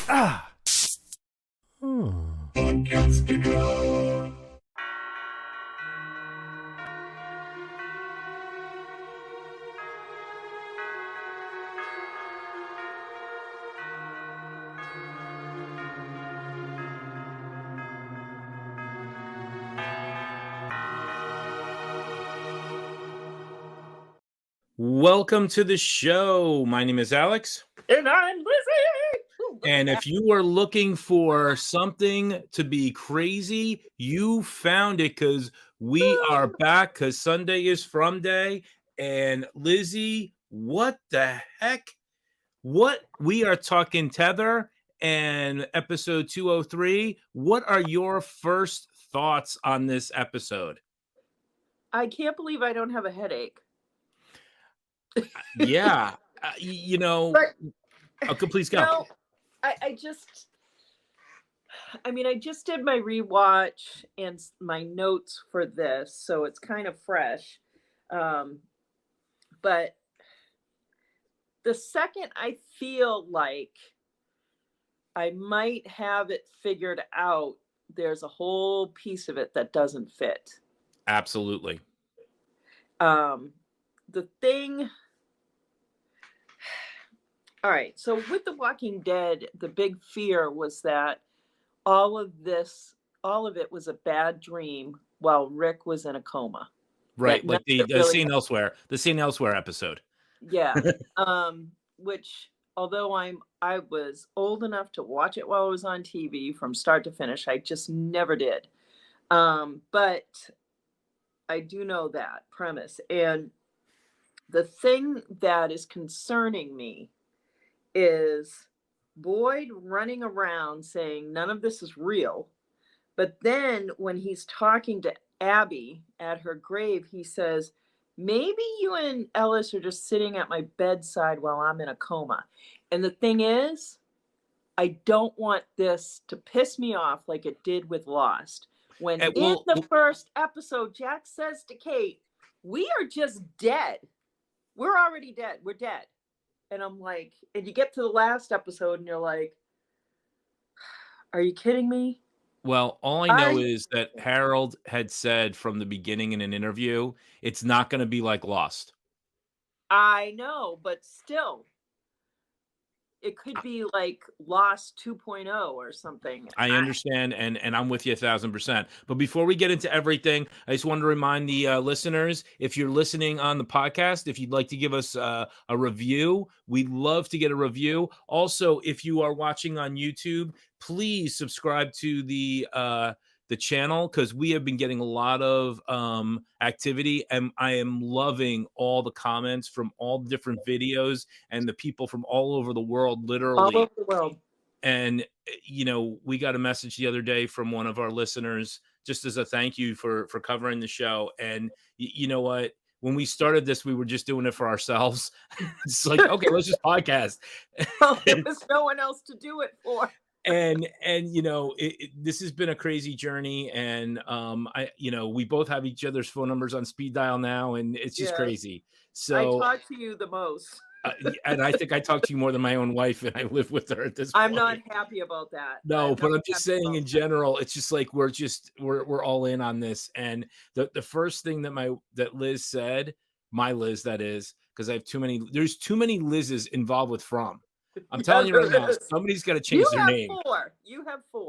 Ah. Podcastica. Welcome to the show. My name is Alex. And I'm Lizzie. And if you were looking for something to be crazy, you found it, because we are back, because Sunday is From Day. And Lizzie, what the heck? We are talking Tether and episode 203. What are your first thoughts on this episode? I can't believe I don't have a headache. Yeah. Okay, please go. No, I just did my rewatch and my notes for this, so it's kind of fresh. But the second I feel like I might have it figured out, there's a whole piece of it that doesn't fit. Absolutely. The thing. All right. So with The Walking Dead, the big fear was that all of it was a bad dream while Rick was in a coma. Right. Like the Scene Elsewhere, the Scene Elsewhere episode. Yeah. Which, although I was old enough to watch it while it was on TV from start to finish, I just never did. But I do know that premise. And the thing that is concerning me is Boyd running around saying none of this is real. But then when he's talking to Abby at her grave, he says, maybe you and Ellis are just sitting at my bedside while I'm in a coma. And the thing is, I don't want this to piss me off like it did with Lost. When in the first episode, Jack says to Kate, we are just dead. We're already dead. We're dead. And I'm like, and you get to the last episode and you're like, are you kidding me? Well, all I know is that Harold had said from the beginning in an interview, it's not going to be like Lost. I know, but still, it could be like Lost 2.0 or something. I understand, and I'm with you 1,000%. But before we get into everything, I just wanted to remind the listeners, if you're listening on the podcast, if you'd like to give us a review, we'd love to get a review. Also, if you are watching on YouTube, please subscribe to the channel, because we have been getting a lot of activity, and I am loving all the comments from all the different videos and the people from all over the world, literally all over the world. And we got a message the other day from one of our listeners just as a thank you for covering the show. And you know what, when we started this, we were just doing it for ourselves. It's like, okay, let's just podcast. Well, there was no one else to do it for. And this has been a crazy journey, and we both have each other's phone numbers on speed dial now, and it's just crazy. So I talk to you the most. And I think I talk to you more than my own wife, and I live with her at this point. I'm not happy about that. No, but I'm just saying in general, it's just like we're all in on this. And the first thing that Liz said, my Liz, that is, because I have there's too many Liz's involved with From. I'm telling you right now, somebody's got to change their name. You have four.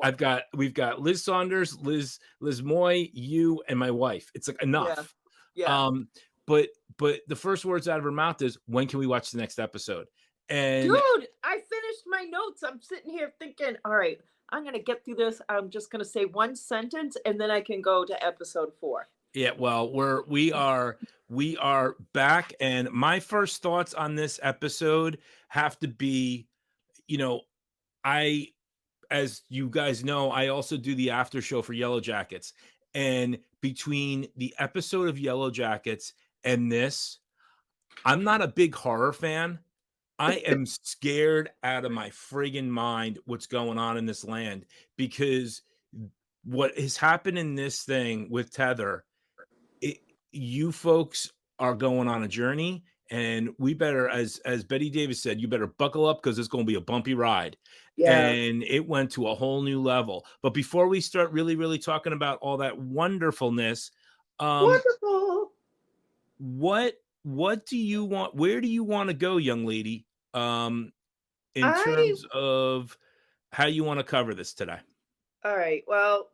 We've got Liz Saunders, Liz Moy, you, and my wife. It's like enough. Yeah. But the first words out of her mouth is, when can we watch the next episode? And dude, I finished my notes. I'm sitting here thinking, all right, I'm going to get through this. I'm just going to say one sentence and then I can go to episode 4. Yeah, well, we are back, and my first thoughts on this episode have to be, as you guys know, I also do the after show for Yellow Jackets, and between the episode of Yellow Jackets and this, I'm not a big horror fan. I am scared out of my friggin' mind what's going on in this land, because what has happened in this thing with Tether, you folks are going on a journey, And we better, as Betty Davis said, you better buckle up because it's going to be a bumpy ride. Yeah. And it went to a whole new level. But before we start really talking about all that wonderfulness, Wonderful. what do you want? Where do you want to go, young lady? In terms of how you want to cover this today. All right. Well,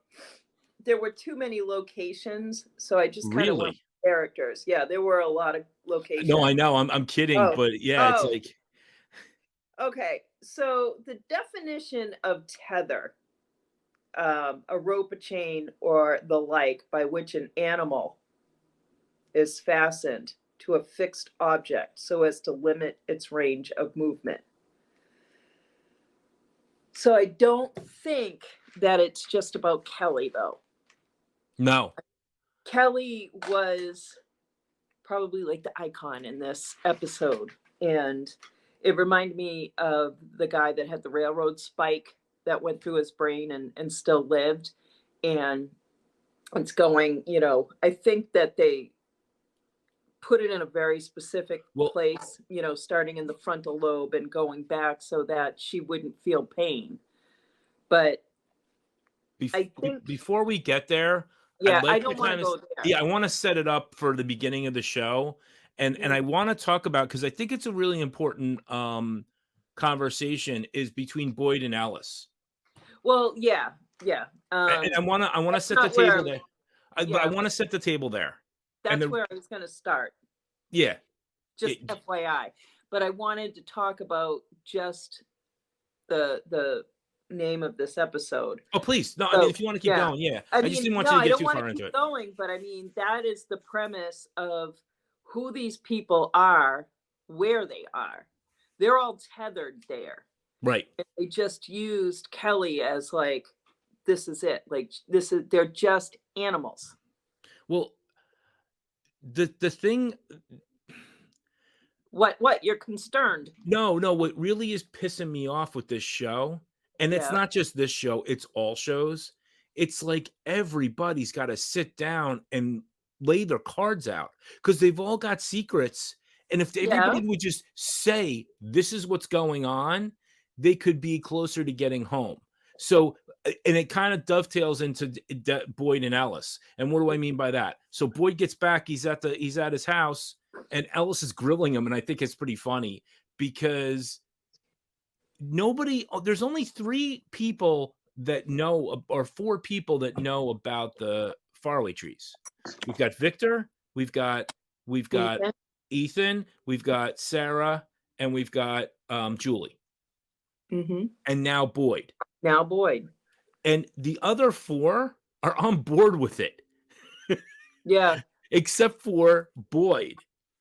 there were too many locations, so I just kind of went with characters. Yeah, there were a lot of locations. No, I know. I'm kidding, but yeah, it's like. Okay, so the definition of tether, a rope, a chain, or the like, by which an animal is fastened to a fixed object so as to limit its range of movement. So I don't think that it's just about Kelly, though. No. Kelly was probably like the icon in this episode. And it reminded me of the guy that had the railroad spike that went through his brain and still lived. And it's going, I think that they put it in a very specific place, starting in the frontal lobe and going back so that she wouldn't feel pain. But I think before we get there, I don't want to go there. Yeah, I want to set it up for the beginning of the show. And I want to talk about, because I think it's a really important conversation, is between Boyd and Ellis. Well, yeah. And I want to set the table there. But I want to set the table there. That's where I was going to start. Yeah. Just FYI. But I wanted to talk about just the name of this episode. Oh, please. No, I mean, if you want to keep going, yeah. I just didn't want you to get too far into it. Going, but I mean, that is the premise of who these people are, where they are. They're all tethered there. Right. And they just used Kelly as like, this is it. Like, they're just animals. Well, the thing. What? You're concerned? No. What really is pissing me off with this show, and it's not just this show, it's all shows. It's like everybody's got to sit down and lay their cards out because they've all got secrets. And if everybody would just say, this is what's going on, they could be closer to getting home. So, and it kind of dovetails into Boyd and Ellis. And what do I mean by that? So Boyd gets back, he's at his house, and Ellis is grilling him. And I think it's pretty funny because there's only 3 people that know, or 4 people that know about the faraway trees. We've got Victor, we've got Ethan, we've got Sarah, and we've got Julie. Mm-hmm. And now Boyd. And the other 4 are on board with it. Yeah. Except for Boyd.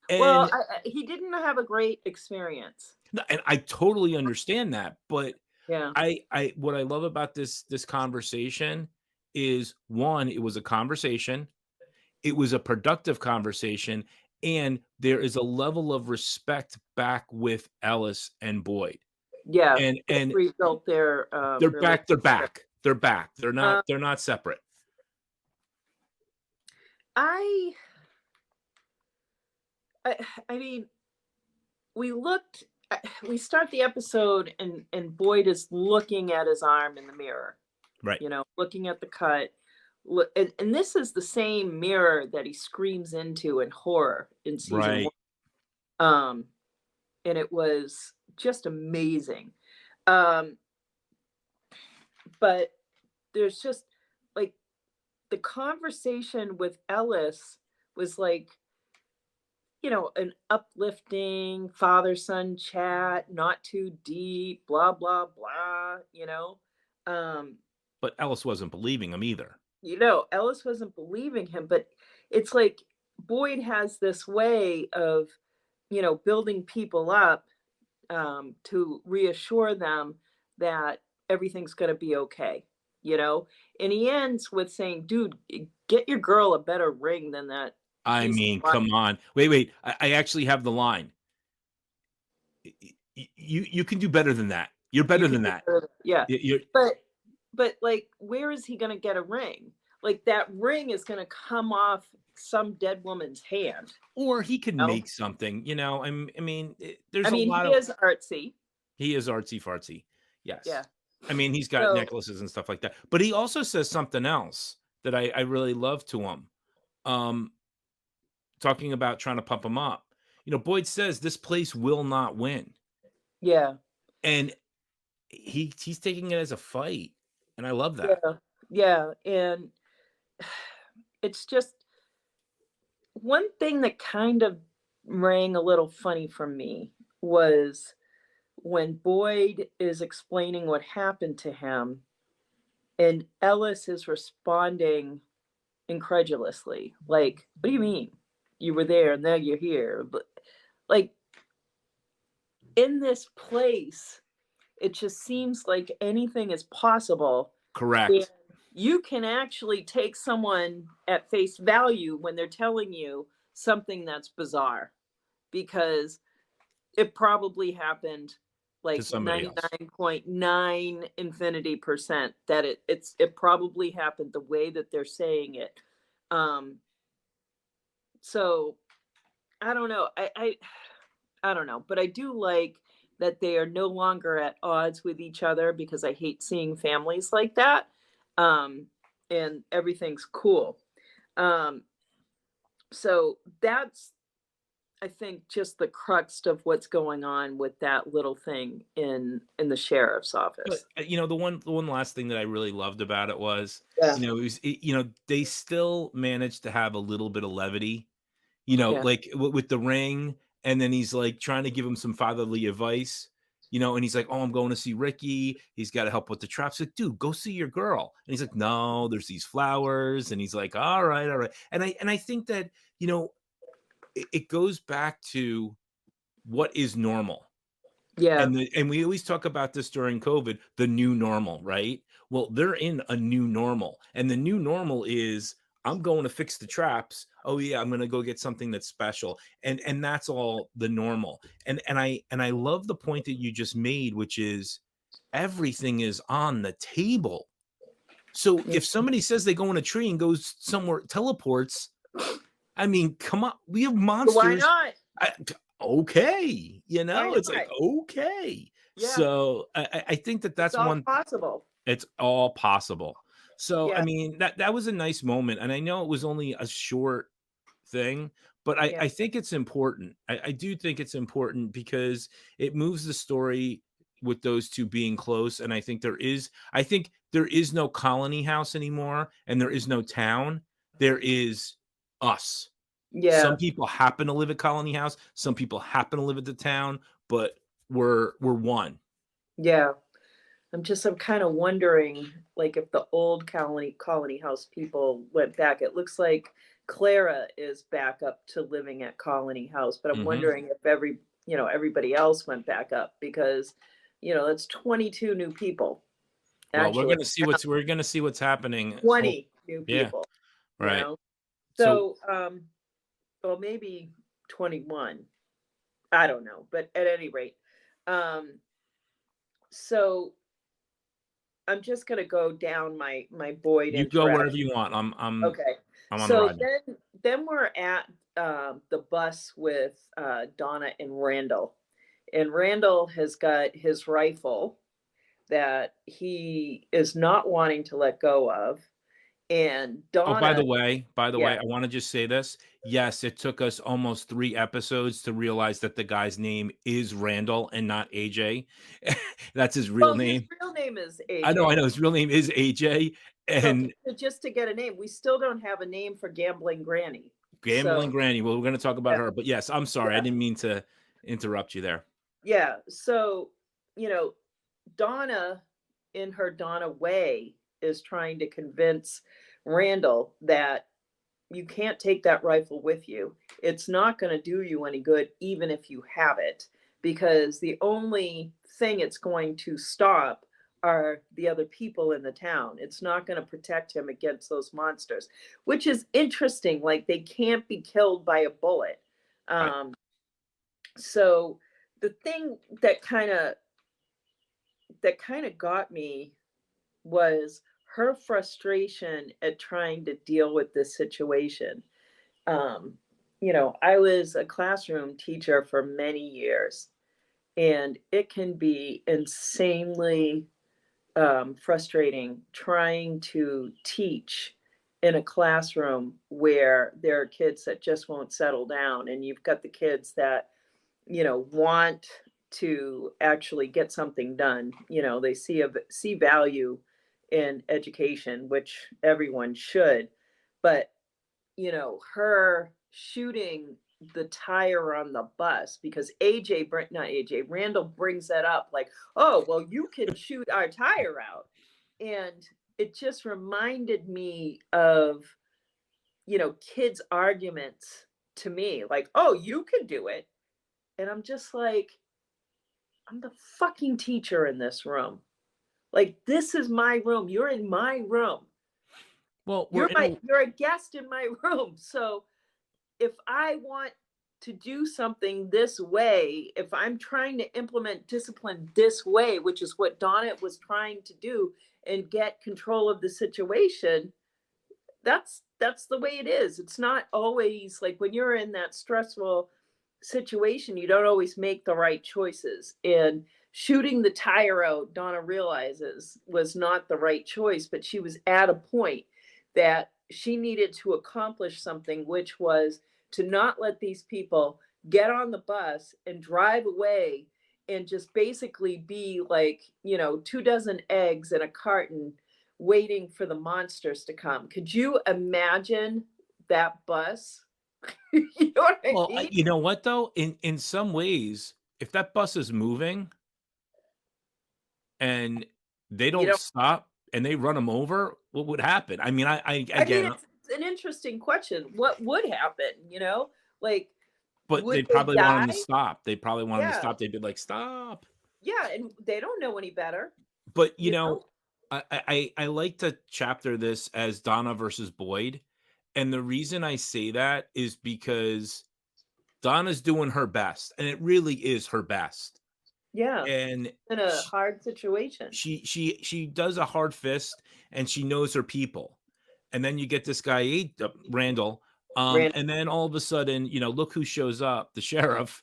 And, well, he didn't have a great experience. And I totally understand that. But yeah, what I love about this conversation is, one, it was a conversation. It was a productive conversation. And there is a level of respect back with Ellis and Boyd. Yeah, and rebuilt their they're back. They're not separate. I mean, we start the episode and Boyd is looking at his arm in the mirror, right? Looking at the cut. And this is the same mirror that he screams into in horror in season 1. And it was just amazing. But there's just like the conversation with Ellis was like, an uplifting father-son chat, not too deep, blah, blah, blah, But Ellis wasn't believing him either. Ellis wasn't believing him, but it's like Boyd has this way of, building people up to reassure them that everything's going to be okay, and he ends with saying, dude, get your girl a better ring than that. I mean, come on. Wait. I actually have the line. You can do better than that. You're better than that. Yeah. But like, where is he going to get a ring? Like, that ring is going to come off some dead woman's hand. Or he could No. make something, you know. I mean, there's I a mean, lot he of. is artsy. He is artsy fartsy. Yes. Yeah. I mean, he's got So necklaces and stuff like that. But he also says something else that I really love to him. Talking about trying to pump him up. You know, Boyd says this place will not win. yeah. And he's taking it as a fight. And I love that. Yeah. And it's just one thing that kind of rang a little funny for me was when Boyd is explaining what happened to him and Ellis is responding incredulously. Like, what do you mean? You were there and now you're here. But like in this place, it just seems like anything is possible. Correct. And you can actually take someone at face value when they're telling you something that's bizarre, because it probably happened like 99.9 infinity percent that it probably happened the way that they're saying it. So I don't know. I don't know, but I do like that they are no longer at odds with each other, because I hate seeing families like that. And everything's cool. So that's, I think, just the crux of what's going on with that little thing in the sheriff's office. But you know, the one last thing that I really loved about it was, Yeah. you know, you know, they still managed to have a little bit of levity, you know, Yeah. like with the ring, and then he's like trying to give him some fatherly advice, you know, and he's like, "Oh, I'm going to see Ricky. He's got to help with the traps." Like, dude, go see your girl. And he's like, "No, there's these flowers," and he's like, all right. And I think that, you know, it goes back to what is normal. Yeah. And we always talk about this during COVID, the new normal, right? Well, they're in a new normal, and the new normal is I'm going to fix the traps. Oh yeah, I'm going to go get something that's special, and that's all the normal. And I love the point that you just made, which is everything is on the table. So if somebody says they go in a tree and goes somewhere, teleports, I mean, come on, we have monsters. Why not? Okay, you know, Why it's like, not? okay. Yeah. So I think that that's It's all one. possible. It's all possible. So I Yeah. mean, that was a nice moment, and I know it was only a short thing, but I think it's important. I do think it's important because it moves the story with those two being close, and I think there is no colony house anymore, and there is no town. There is us. Yeah. Some people happen to live at Colony House. Some people happen to live at the town, but we're one. Yeah. I'm kind of wondering, like, if the old colony house people went back. It looks like Clara is back up to living at Colony House, but I'm wondering if everybody else went back up, because, that's 22 new people. Well, Actually, we're gonna see what's happening. 20 new Yeah, people. right. So, well, maybe 21. I don't know, but at any rate, so I'm just gonna go down my Boyd You go wherever interaction. you want. Okay. I'm on the So ride now. then we're at the bus with Donna and Randall. And Randall has got his rifle that he is not wanting to let go of. And Oh, by the Donna, way, yeah. I want to just say this. Yes, it took us almost 3 episodes to realize that the guy's name is Randall and not AJ. That's his real name. His real name is AJ. I know. His real name is AJ. And so just to get a name, we still don't have a name for Gambling Granny. Granny. Well, we're going to talk about her, but yes, I'm sorry. Yeah. I didn't mean to interrupt you there. Yeah. So, Donna, in her Donna way, is trying to convince Randall that you can't take that rifle with you. It's not going to do you any good, even if you have it, because the only thing it's going to stop are the other people in the town. It's not going to protect him against those monsters, which is interesting. Like, they can't be killed by a bullet. Right. So the thing that kind of got me was her frustration at trying to deal with this situation. um, I was a classroom teacher for many years, and it can be insanely frustrating trying to teach in a classroom where there are kids that just won't settle down, and you've got the kids that want to actually get something done. They see value in education, which everyone should, but her shooting the tire on the bus, because not AJ, Randall brings that up like, oh, well, you can shoot our tire out. And it just reminded me of, kids' arguments to me, like, oh, you can do it. And I'm just like, I'm the fucking teacher in this room. Like, this is my room. You're in my room. Well, You're a guest in my room. So if I want to do something this way, if I'm trying to implement discipline this way, which is what Donna was trying to do and get control of the situation, that's the way it is. It's not always like when you're in that stressful situation, you don't always make the right choices. And shooting the tire out, Donna realizes, was not the right choice, but she was at a point that she needed to accomplish something, which was to not let these people get on the bus and drive away and just basically be like, 24 eggs in a carton waiting for the monsters to come. Could you imagine that bus? You know what I Well, mean? you know what though? In some ways, if that bus is moving and they don't stop and they run them over, what would happen? I mean, I mean, it's an interesting question. What would happen? Like, but would they'd they probably want them to die? stop. They probably want them to Yeah. stop. They'd be like, stop. Yeah, and they don't know any better. But I like to chapter this as Donna versus Boyd. And the reason I say that is because Donna's doing her best, and it really is her best. Yeah. And In a hard situation. she does a hard fist, and she knows her people. And then you get this guy Randall, and then all of a sudden, look who shows up, the sheriff.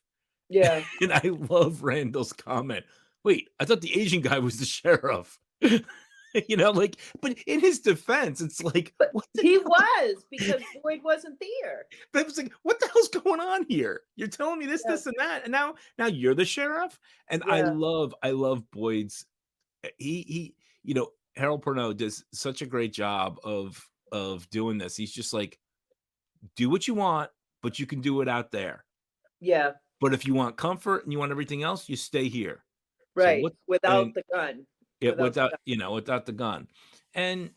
Yeah. And I love Randall's comment. Wait, I thought the Asian guy was the sheriff. But in his defense, it's like, but what he was, because Boyd wasn't there. But it was like, what the hell's going on here? You're telling me this, this, and that, and now you're the sheriff. And I love Boyd's. He Harold Perneau does such a great job of doing this. He's just like, do what you want, but you can do it out there. Yeah. But if you want comfort and you want everything else, you stay here. Right. So without the gun. Yeah, without the gun. And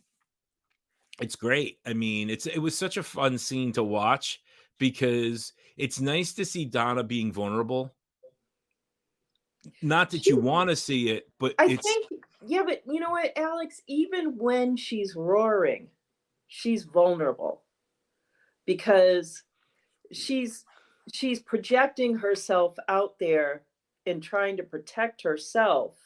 it's great. I mean, it was such a fun scene to watch because it's nice to see Donna being vulnerable. Not that you want to see it, but but you know what, Alex, even when she's roaring, she's vulnerable because she's projecting herself out there and trying to protect herself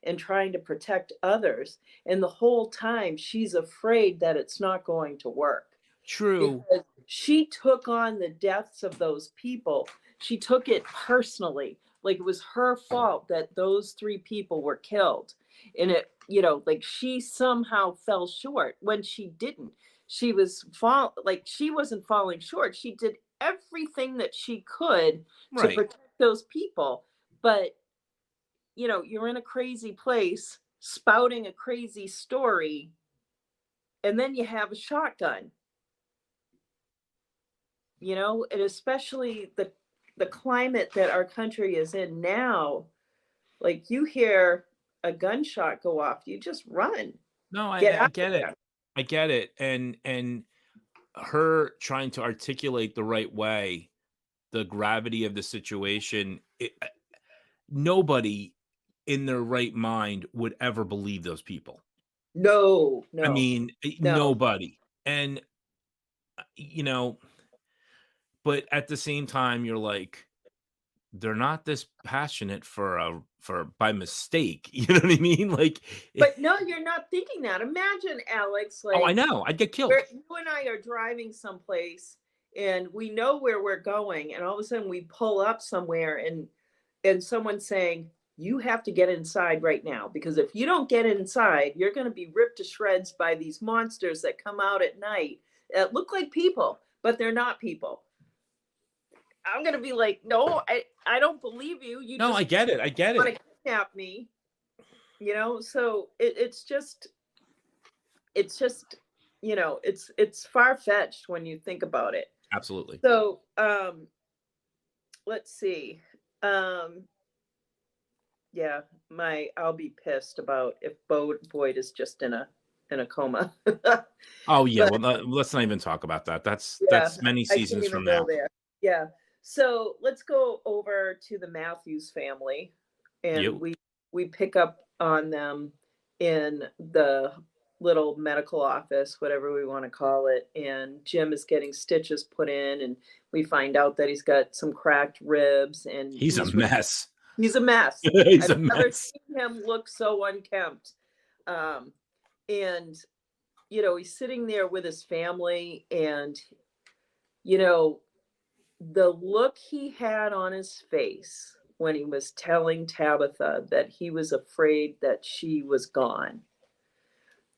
and trying to protect others. And the whole time she's afraid that it's not going to work. True. Because she took on the deaths of those people. She took it personally. Like it was her fault that those 3 people were killed. And it, like she somehow fell short when she didn't. She wasn't falling short. She did everything that she could to protect those people. But you're in a crazy place spouting a crazy story, and then you have a shotgun, and especially the climate that our country is in now, like you hear a gunshot go off, you just run. No, I get it. I get it. And her trying to articulate the right way, the gravity of the situation, nobody in their right mind would ever believe those people. No. I mean, nobody. And but at the same time, you're like, they're not this passionate for by mistake. You know what I mean? Like, but no, you're not thinking that. Imagine, Alex, like, oh, I know, I'd get killed. You and I are driving someplace and we know where we're going, and all of a sudden we pull up somewhere, and someone's saying, you have to get inside right now, because if you don't get inside, you're going to be ripped to shreds by these monsters that come out at night that look like people, but they're not people. I'm going to be like, no, I don't believe you. You No, just I get it. I get want it. to kidnap me, you know? So it's just, you know, it's far-fetched when you think about it. Absolutely. So, let's see. Yeah, I'll be pissed about if Boyd is just in a coma. Oh yeah, But well, let's not even talk about that. That's yeah, many I can't seasons even from go now. there. Yeah. So let's go over to the Matthews family, and You. we pick up on them in the little medical office, whatever we want to call it, and Jim is getting stitches put in, and we find out that he's got some cracked ribs, and He's a mess. he's a mess. He's a I've never mess. seen him look so unkempt. And you know, he's sitting there with his family, and you know, the look he had on his face when he was telling Tabitha that he was afraid that she was gone.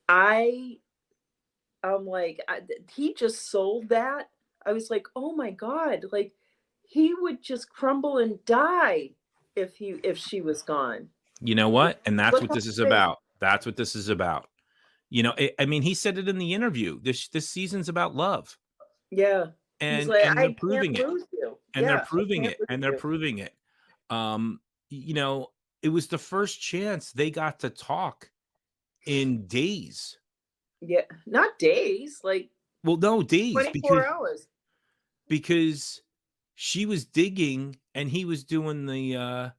I'm like, he just sold that. I was like, oh my God, like he would just crumble and die if she was gone. You know what? And that's Look what on this his is face. about. That's what this is about. You know, I mean, he said it in the interview. This season's about love. Yeah. He's like, And they're I can't proving it. lose you. And they're Yeah, I proving can't it. lose And they're you. proving it. You know, it was the first chance they got to talk in days. Yeah, not days, like Well, no, days 24 hours. because she was digging and he was doing the Yeah,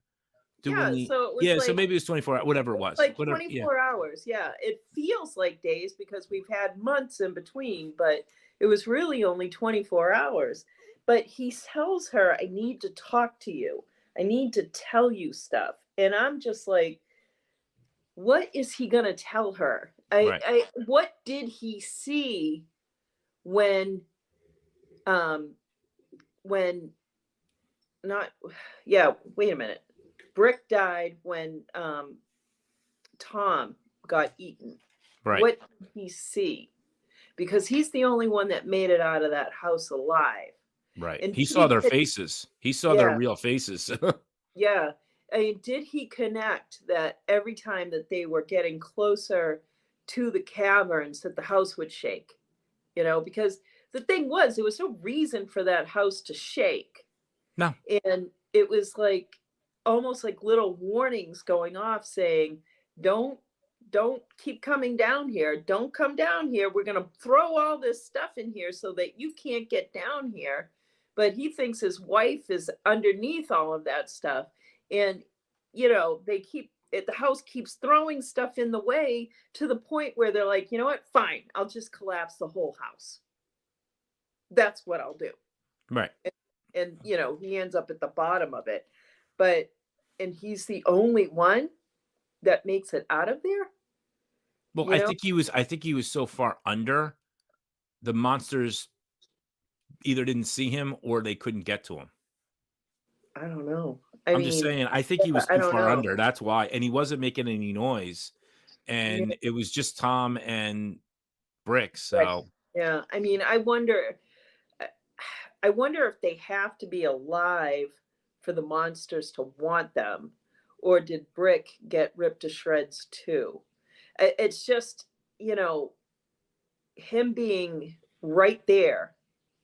so it was so like maybe it was 24 hours, whatever it was. like Whatever, yeah. 24 hours. Yeah, it feels like days because we've had months in between, but it was really only 24 hours. But he tells her, I need to talk to you. I need to tell you stuff. And I'm just like, what is he going to tell her? Right. What did he see when when not yeah, wait a minute. Brick died when Tom got eaten. Right. What did he see? Because he's the only one that made it out of that house alive. Right. And He saw their faces. He saw their Yeah. real faces. Yeah. I mean, did he connect that every time that they were getting closer to the caverns that the house would shake? You know, because the thing was, there was no reason for that house to shake. No. And it was like almost like little warnings going off saying, don't keep coming down here. Don't come down here. We're going to throw all this stuff in here so that you can't get down here. But he thinks his wife is underneath all of that stuff. And, you know, the house keeps throwing stuff in the way to the point where they're like, you know what? Fine. I'll just collapse the whole house. That's what I'll do. Right. And, you know, he ends up at the bottom of it. And he's the only one that makes it out of there. Well, I think he was so far under, the monsters either didn't see him or they couldn't get to him. I don't know. I'm just saying, I think he was too far under. That's why. And he wasn't making any noise. And it was just Tom and Brick. So yeah, I mean, I wonder if they have to be alive for the monsters to want them, or did Brick get ripped to shreds too? It's just, you know, him being right there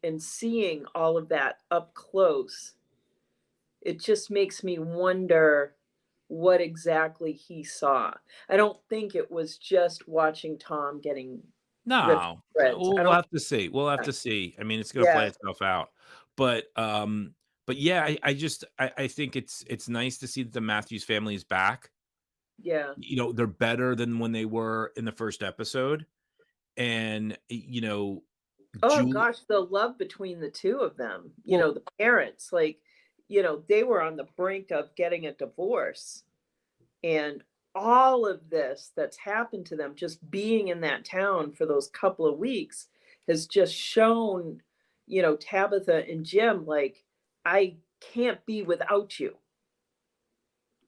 and seeing all of that up close. It just makes me wonder what exactly he saw. I don't think it was just watching Tom getting no, ripped to shreds. we'll have to see. We'll have to see. I mean, it's going to play itself out. But yeah, I think it's nice to see that the Matthews family is back. Yeah. You know, they're better than when they were in the first episode. And, you know, gosh, the love between the two of them, you know, the parents, like, you know, they were on the brink of getting a divorce. And all of this that's happened to them, just being in that town for those couple of weeks, has just shown, Tabitha and Jim, like, I can't be without you.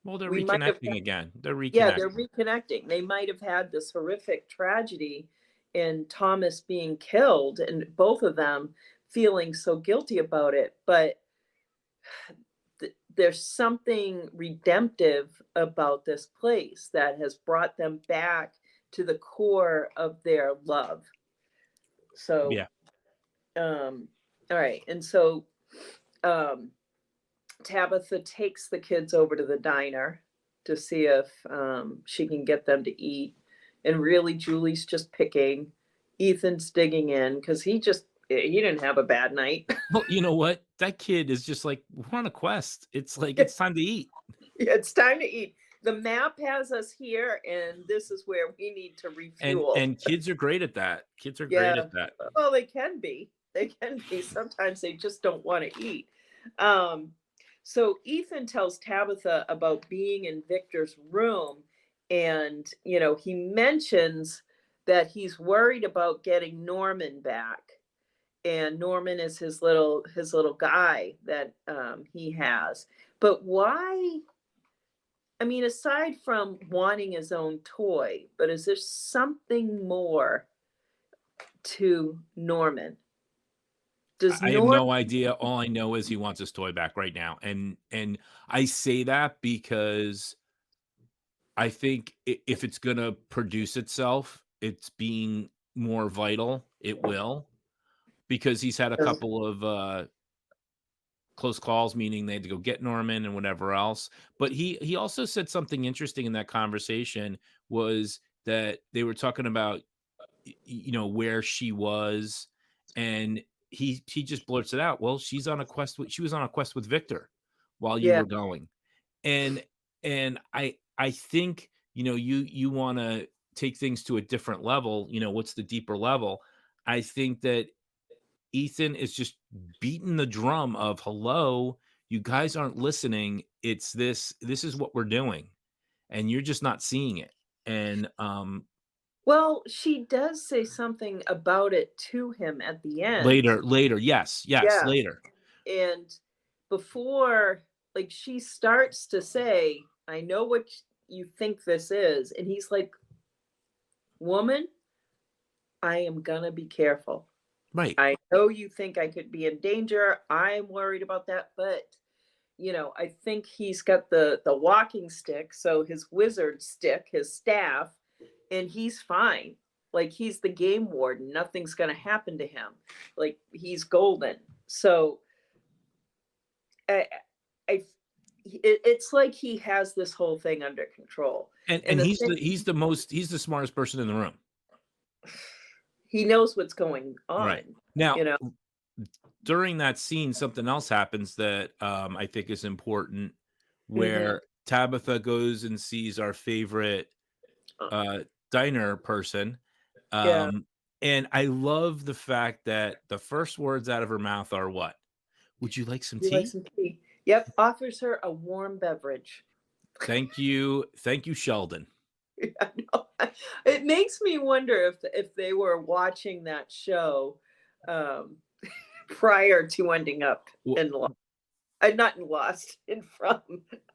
Well, they're We might have reconnecting again. They're Yeah, they're reconnecting. reconnecting. They might have had this horrific tragedy in Thomas being killed, and both of them feeling so guilty about it. But there's something redemptive about this place that has brought them back to the core of their love. So, Yeah. all right. And so, Tabitha takes the kids over to the diner to see if she can get them to eat. And really, Julie's just picking. Ethan's digging in because he didn't have a bad night. Well, you know what? That kid is just like, we're on a quest. It's like, it's time to eat. It's time to eat. The map has us here, and this is where we need to refuel. And kids are great at that. Kids are great at that. Well, they can be. They can be. Sometimes they just don't want to eat. So Ethan tells Tabitha about being in Victor's room, and he mentions that he's worried about getting Norman back. And Norman is his little guy that he has. But why? I mean, aside from wanting his own toy, but is there something more to Norman? I have no idea. All I know is he wants his toy back right now. And I say that because I think if it's going to produce itself, it's being more vital. It will, because he's had a couple of close calls, meaning they had to go get Norman and whatever else. But he also said something interesting in that conversation, was that they were talking about, where she was, and he just blurts it out. Well, she was on a quest with Victor while you were going. And I think, you want to take things to a different level. What's the deeper level? I think that Ethan is just beating the drum of, hello, you guys aren't listening. It's this is what we're doing, and you're just not seeing it. And well, she does say something about it to him at the end. Later. Yes, later. And before, like, she starts to say, I know what you think this is. And he's like, woman, I am gonna be careful. Right. I know you think I could be in danger. I'm worried about that. But, I think he's got the walking stick. So his wizard stick, his staff, and he's fine. Like, he's the game warden. Nothing's going to happen to him. Like, he's golden. So it's like he has this whole thing under control. And he's the smartest person in the room. He knows what's going on. Right. Now, during that scene, something else happens that I think is important, where Tabitha goes and sees our favorite diner person. And I love the fact that the first words out of her mouth are, what? Would you like some tea? Yep. Offers her a warm beverage. Thank you, Sheldon. Yeah, no. It makes me wonder if they were watching that show prior to ending up in Lost. Not in Lost, in From,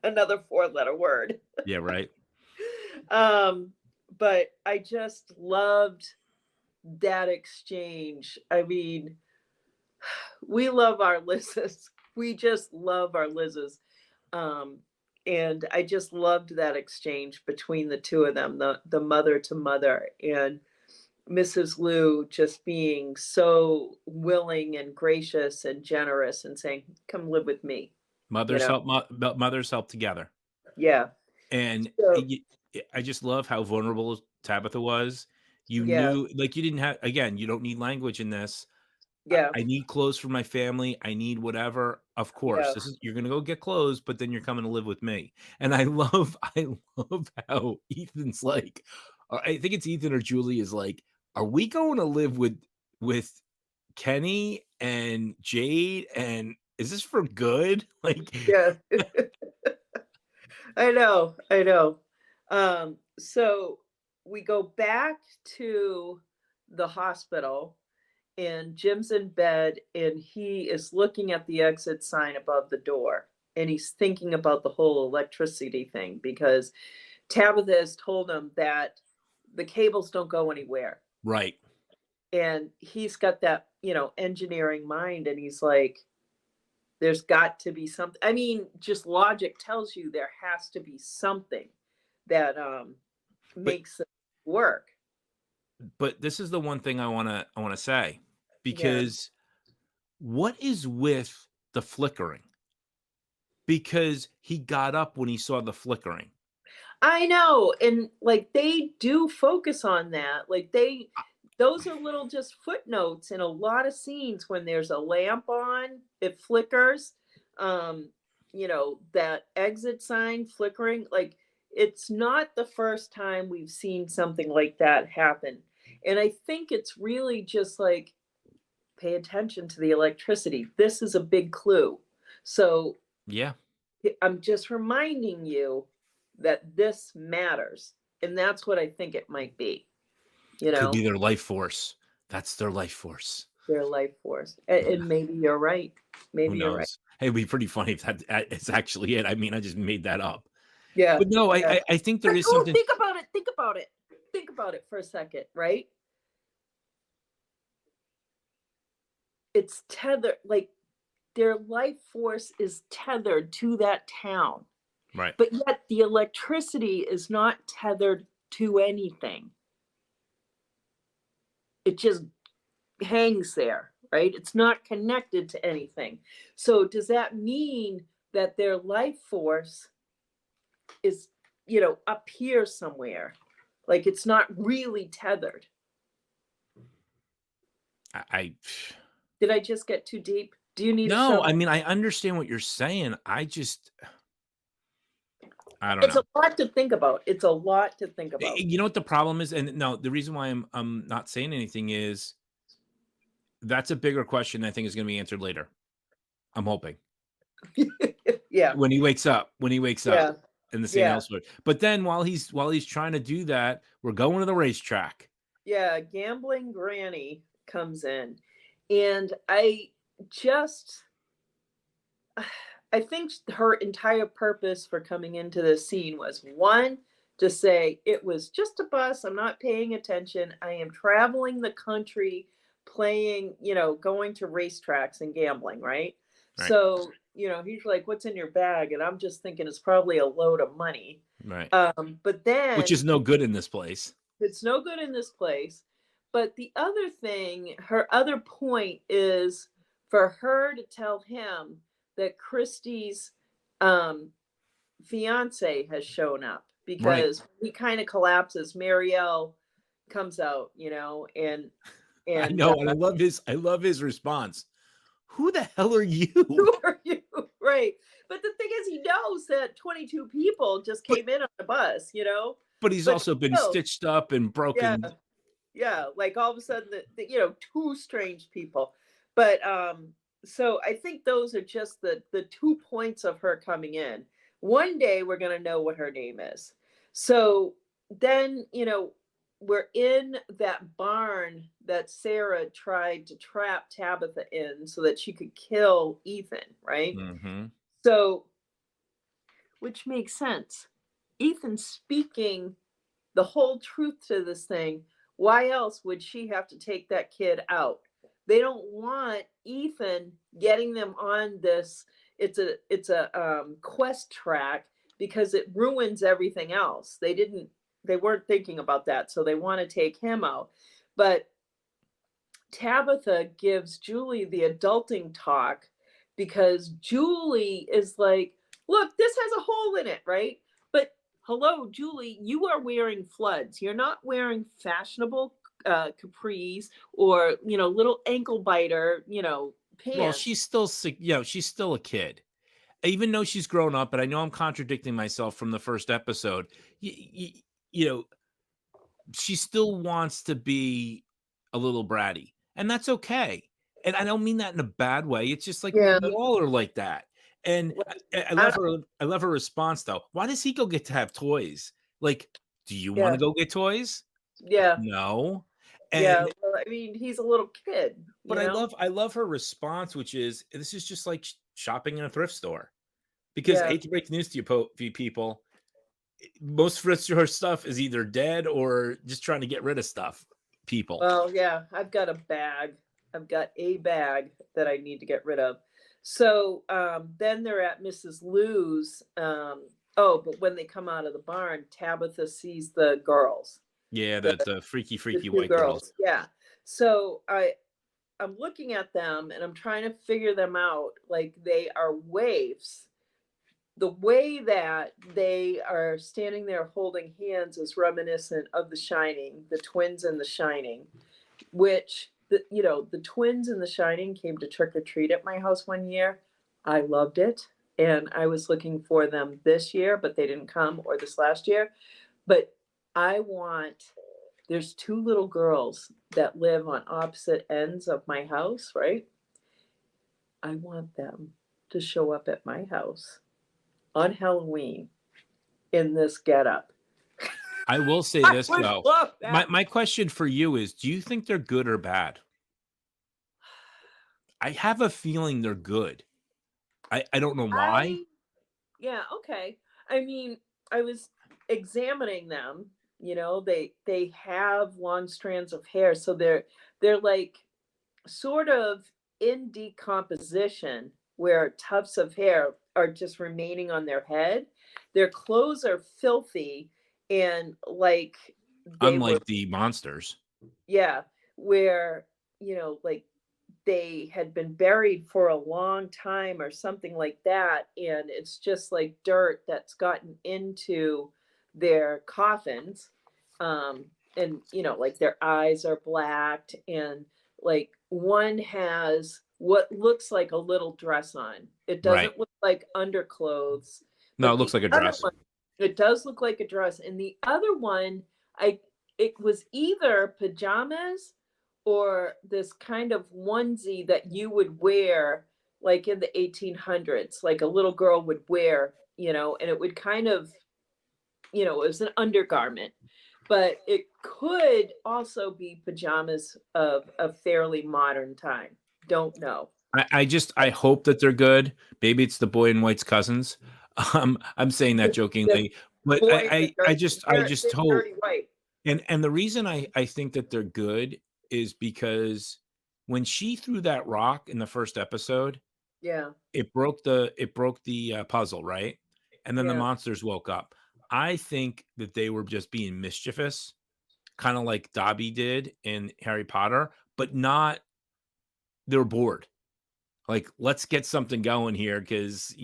another 4-letter word. Yeah, right. But I just loved that exchange. I mean, we love our Lizzes. We just love our Lizzes. And I just loved that exchange between the two of them, the mother to mother, and Mrs. Liu just being so willing and gracious and generous and saying, come live with me. Mothers help together. Yeah. And I just love how vulnerable Tabitha was. You knew, like, you didn't have, again, you don't need language in this. Yeah. I need clothes for my family. I need whatever. Of course, you're going to go get clothes, but then you're coming to live with me. And I love how Ethan's like, I think it's Ethan or Julie is like, are we going to live with Kenny and Jade? And is this for good? Like, yeah. I know. So we go back to the hospital, and Jim's in bed and he is looking at the exit sign above the door and he's thinking about the whole electricity thing because Tabitha has told him that the cables don't go anywhere. Right. And he's got that, engineering mind and he's like, there's got to be something. I mean, just logic tells you there has to be something that makes it work. But this is the one thing I want to say, because what is with the flickering? Because he got up when he saw the flickering. I know. And like they do focus on that. Like those are little just footnotes in a lot of scenes when there's a lamp on, it flickers. That exit sign flickering, like it's not the first time we've seen something like that happen. And I think it's really just like, pay attention to the electricity. This is a big clue. So yeah, I'm just reminding you that this matters. And that's what I think it might be. Could be their life force. That's their life force. Their life force. And maybe you're right. Maybe you're right. Hey, it'd be pretty funny if that it's actually it. I mean, I just made that up. Yeah. But no, yeah. I think there is something. Think about it. Think about it for a second, right? It's tethered, like their life force is tethered to that town. Right. But yet the electricity is not tethered to anything. It just hangs there, right? It's not connected to anything. So does that mean that their life force is, up here somewhere? Like it's not really tethered. Did I just get too deep? Do you need No, I mean, I understand what you're saying. I don't know. It's a lot to think about. It's a lot to think about. You know what the problem is? And no, the reason why I'm not saying anything is that's a bigger question I think is going to be answered later. I'm hoping. Yeah. When he wakes up in the scene Yeah. elsewhere. But then while he's trying to do that, we're going to the racetrack. Yeah, gambling granny comes in. And I think her entire purpose for coming into this scene was, one, to say it was just a bus. I'm not paying attention. I am traveling the country playing, going to racetracks and gambling, right? So, he's like, what's in your bag? And I'm just thinking it's probably a load of money. Right. But then, which is no good in this place. It's no good in this place. But the other thing, her other point is for her to tell him that Christy's fiance has shown up, because he kind of collapses. Marielle comes out, and I know, and I love his response. Who the hell are you? Who are you? Right. But the thing is, he knows that 22 people just came in on the bus, But he's also been stitched up and broken. Yeah, like all of a sudden, two strange people. But so I think those are just the 2 points of her coming in. One day we're going to know what her name is. So then, we're in that barn that Sarah tried to trap Tabitha in so that she could kill Ethan, right? Mm-hmm. So, which makes sense. Ethan's speaking the whole truth to this thing. Why else would she have to take that kid out? They don't want Ethan getting them on this. It's a quest track, because it ruins everything else. They weren't thinking about that, so they want to take him out. But Tabitha gives Julie the adulting talk, because Julie is like, look, this has a hole in it, right? But hello, Julie, you are wearing floods. You're not wearing fashionable capris or, little ankle biter, pants. Well, she's still sick. She's still a kid. Even though she's grown up, and I know I'm contradicting myself from the first episode, she still wants to be a little bratty, and that's okay. And I don't mean that in a bad way. It's just like, we all are like that. And I love her response though. Why does he get to have toys? Like, do you want to go get toys? Yeah. No. Yeah, And well, I mean, he's a little kid, but you know? I love her response, which is this is just like shopping in a thrift store. Because I Yeah. hate to break the news to you, you people, most thrift store stuff is either dead or just trying to get rid of stuff. People. Well, yeah, I've got a bag. I've got a bag that I need to get rid of. So then they're at Mrs. Lou's. Oh, but when they come out of the barn, Tabitha sees the girls, Yeah, the the freaky, the freaky two white girls. girls. Yeah. So I'm looking at them and I'm trying to figure them out. Like they are waifs. The way that they are standing there holding hands is reminiscent of The Shining, the twins in The Shining, which the twins in The Shining came to trick or treat at my house one year. I loved it, and I was looking for them this year, but they didn't come, or this last year. But there's two little girls that live on opposite ends of my house, right? I want them to show up at my house on Halloween in this getup. I will say I this would though. love that. My question for you is, do you think they're good or bad? I have a feeling they're good. I don't know why. Yeah, okay. I mean, I was examining them, they have long strands of hair, so they're like sort of in decomposition where tufts of hair are just remaining on their head. Their clothes are filthy and like they were, Unlike the monsters. yeah, where, like they had been buried for a long time or something like that, and it's just like dirt that's gotten into their coffins. And like their eyes are blacked, and like one has what looks like a little dress on. It Right. doesn't look like underclothes, No, it but looks the like a other dress. one, it does look like a dress. And the other one, I it was either pajamas or this kind of onesie that you would wear like in the 1800s, like a little girl would wear, and it would kind of, it was an undergarment, but it could also be pajamas of a fairly modern time. Don't know. I hope that they're good. Maybe it's the boy in white's cousins. I'm saying that The jokingly, but boy in the dirt, I they're just hope. dirty white. And the reason I think that they're good is because when she threw that rock in the first episode, Yeah, it broke the puzzle, right? And then the yeah. monsters woke up. I think that they were just being mischievous, kind of like Dobby did in Harry Potter, but not. They were bored. Like, let's get something going here because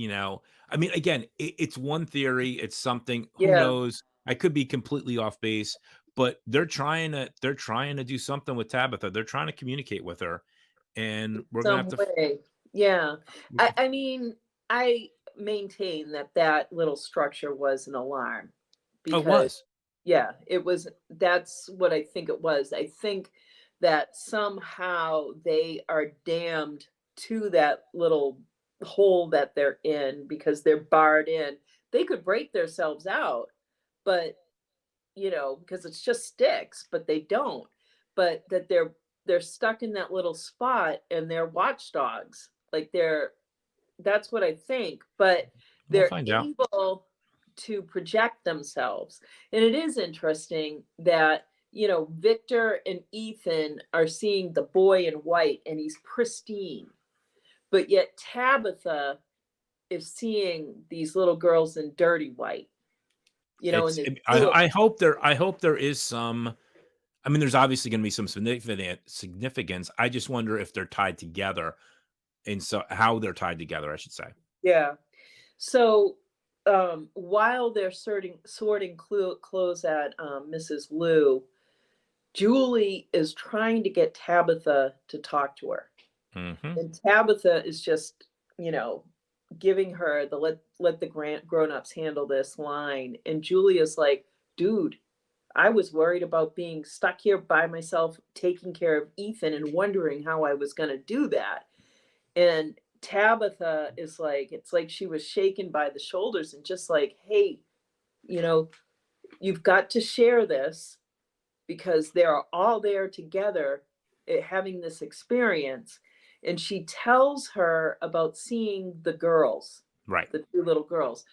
I mean, again, it's one theory. It's something. Who Yeah, knows? I could be completely off base, but they're trying to do something with Tabitha. They're trying to communicate with her, and we're gonna have some to. way. Yeah. I mean, I maintain that that little structure was an alarm Oh, it because, was. yeah, that's what I think it was. I think that somehow they are damned to that little hole that they're in because they're barred in. They could break themselves out, but because it's just sticks, but they don't. But that they're stuck in that little spot and they're watchdogs. Like that's what I think. But We'll they're find out. able to project themselves. And it is interesting that, Victor and Ethan are seeing the boy in white and he's pristine. But yet Tabitha is seeing these little girls in dirty white, and there's two of I hope there is some. I mean, there's obviously going to be some significance. I just wonder if they're tied together, and so how they're tied together, I should say. yeah. So while they're sorting clothes at Mrs. Lou, Julie is trying to get Tabitha to talk to her. Hmm. And Tabitha is just, giving her the let the grown-ups handle this line. And Julia's like, dude, I was worried about being stuck here by myself, taking care of Ethan and wondering how I was going to do that. And Tabitha is like, it's like she was shaken by the shoulders and just like, hey, you know, you've got to share this. because they're all there together having this experience. And she tells her about seeing the girls, Right. the two little girls.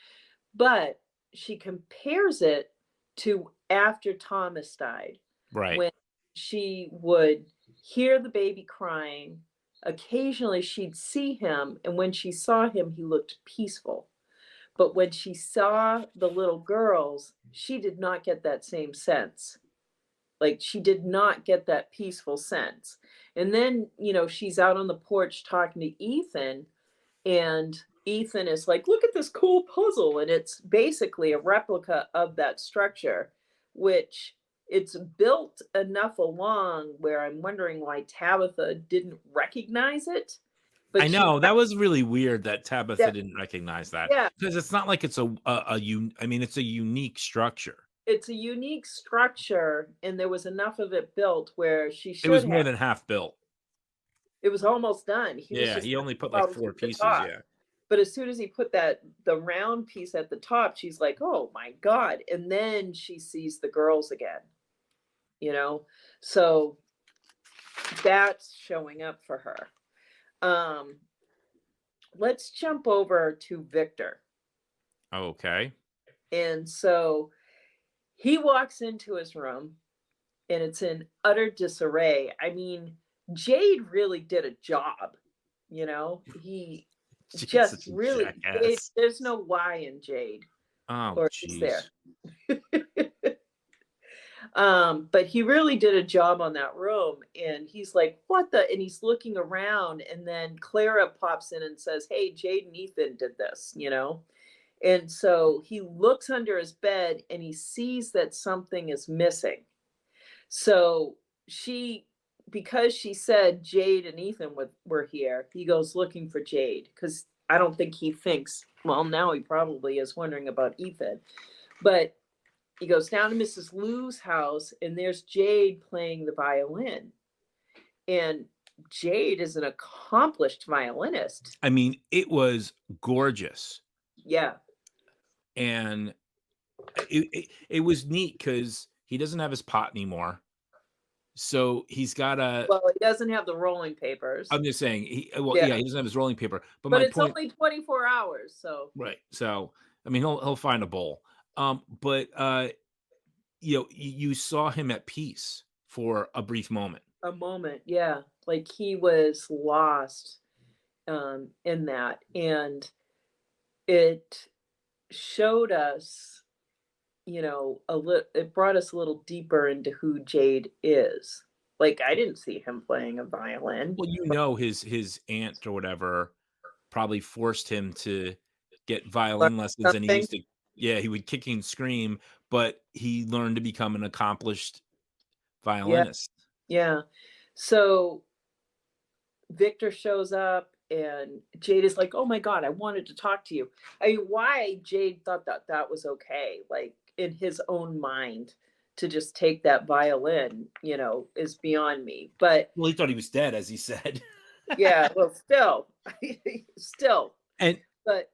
But she compares it to after Thomas died, Right. when she would hear the baby crying. Occasionally she'd see him, and when she saw him, he looked peaceful. But when she saw the little girls, she did not get that same sense. Like, she did not get that peaceful sense. And then, she's out on the porch talking to Ethan, and Ethan is like, look at this cool puzzle. And it's basically a replica of that structure, which it's built enough along where I'm wondering why Tabitha didn't recognize it. But I know that was really weird that Tabitha didn't recognize that. Yeah. Because it's not like it's it's a unique structure. It's a unique structure, and there was enough of it built where she should It was have. more than half built. It was almost done. He only put like 4 pieces, yeah. But as soon as he put the round piece at the top, she's like, oh my God. And then she sees the girls again, So that's showing up for her. Let's jump over to Victor. Okay. And so he walks into his room, and it's in utter disarray. I mean, Jade really did a job, he just really, there's no Y in Jade. Oh, jeez. But he really did a job on that room, and he's like, and he's looking around, and then Clara pops in and says, hey, Jade and Ethan did this, And so he looks under his bed, and he sees that something is missing. So because she said Jade and Ethan were here, he goes looking for Jade, because I don't think he thinks, well, now he probably is wondering about Ethan. But he goes down to Mrs. Lou's house, and there's Jade playing the violin. And Jade is an accomplished violinist. I mean, it was gorgeous. Yeah. And it was neat because he doesn't have his pot anymore. So he's got Well, he doesn't have the rolling papers. I'm just saying, he doesn't have his rolling paper. But it's only 24 hours, so. Right. So, I mean, he'll find a bowl. But you saw him at peace for a brief moment. A moment, yeah. Like he was lost in that. And it showed us, it brought us a little deeper into who Jade is. Like, I didn't see him playing a violin. Well, his aunt or whatever probably forced him to get violin lessons, and he used to, he would kick and scream, but he learned to become an accomplished violinist. Yeah. So Victor shows up, and Jade is like, oh my God, I wanted to talk to you. I mean, why Jade thought that was okay, like in his own mind, to just take that violin, is beyond me. But well, he thought he was dead, as he said. Yeah, well, still. But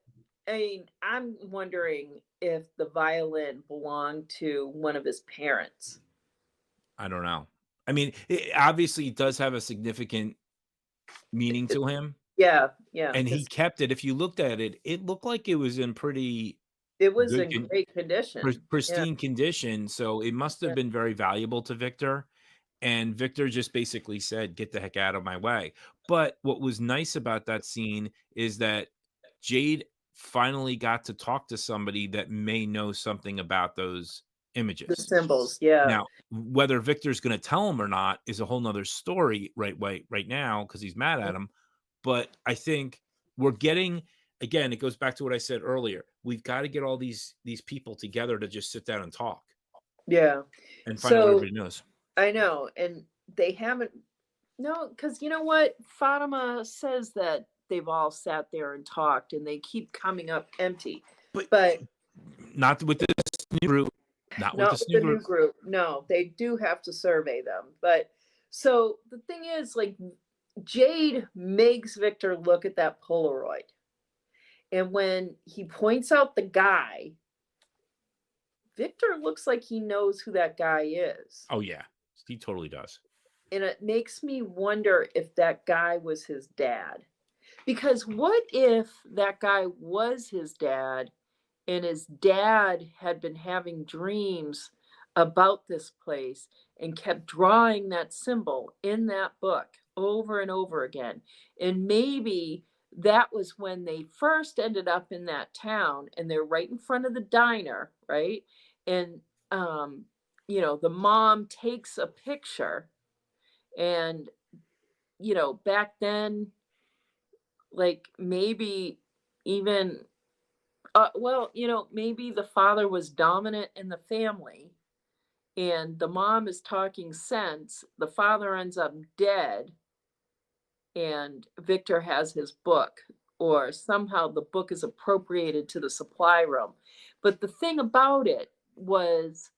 I mean, I'm wondering if the violin belonged to one of his parents. I don't know. I mean, it obviously does have a significant meaning to him. Yeah. And he kept it. If you looked at it, it looked like it was in great condition. Pristine condition. So it must have been very valuable to Victor. And Victor just basically said, get the heck out of my way. But what was nice about that scene is that Jade finally got to talk to somebody that may know something about those images. The symbols, yeah. Now, whether Victor's going to tell him or not is a whole nother story right now, because he's mad at him. But I think we're getting, again, it goes back to what I said earlier. We've got to get all these people together to just sit down and talk. Yeah. And find out what everybody knows. I know. And they haven't, because you know what? Fatima says that they've all sat there and talked, and they keep coming up empty. But not with this new group. Not with this new group. No, they do have to survey them. But so the thing is, like, Jade makes Victor look at that Polaroid. And when he points out the guy, Victor looks like he knows who that guy is. Oh yeah, he totally does. And it makes me wonder if that guy was his dad. Because what if that guy was his dad and his dad had been having dreams about this place and kept drawing that symbol in that book over and over again? And maybe that was when they first ended up in that town, and they're right in front of the diner, right? And the mom takes a picture, and back then, like, maybe even maybe the father was dominant in the family and the mom is talking sense. The father ends up dead and Victor has his book, or somehow the book is appropriated to the supply room. But the thing about it was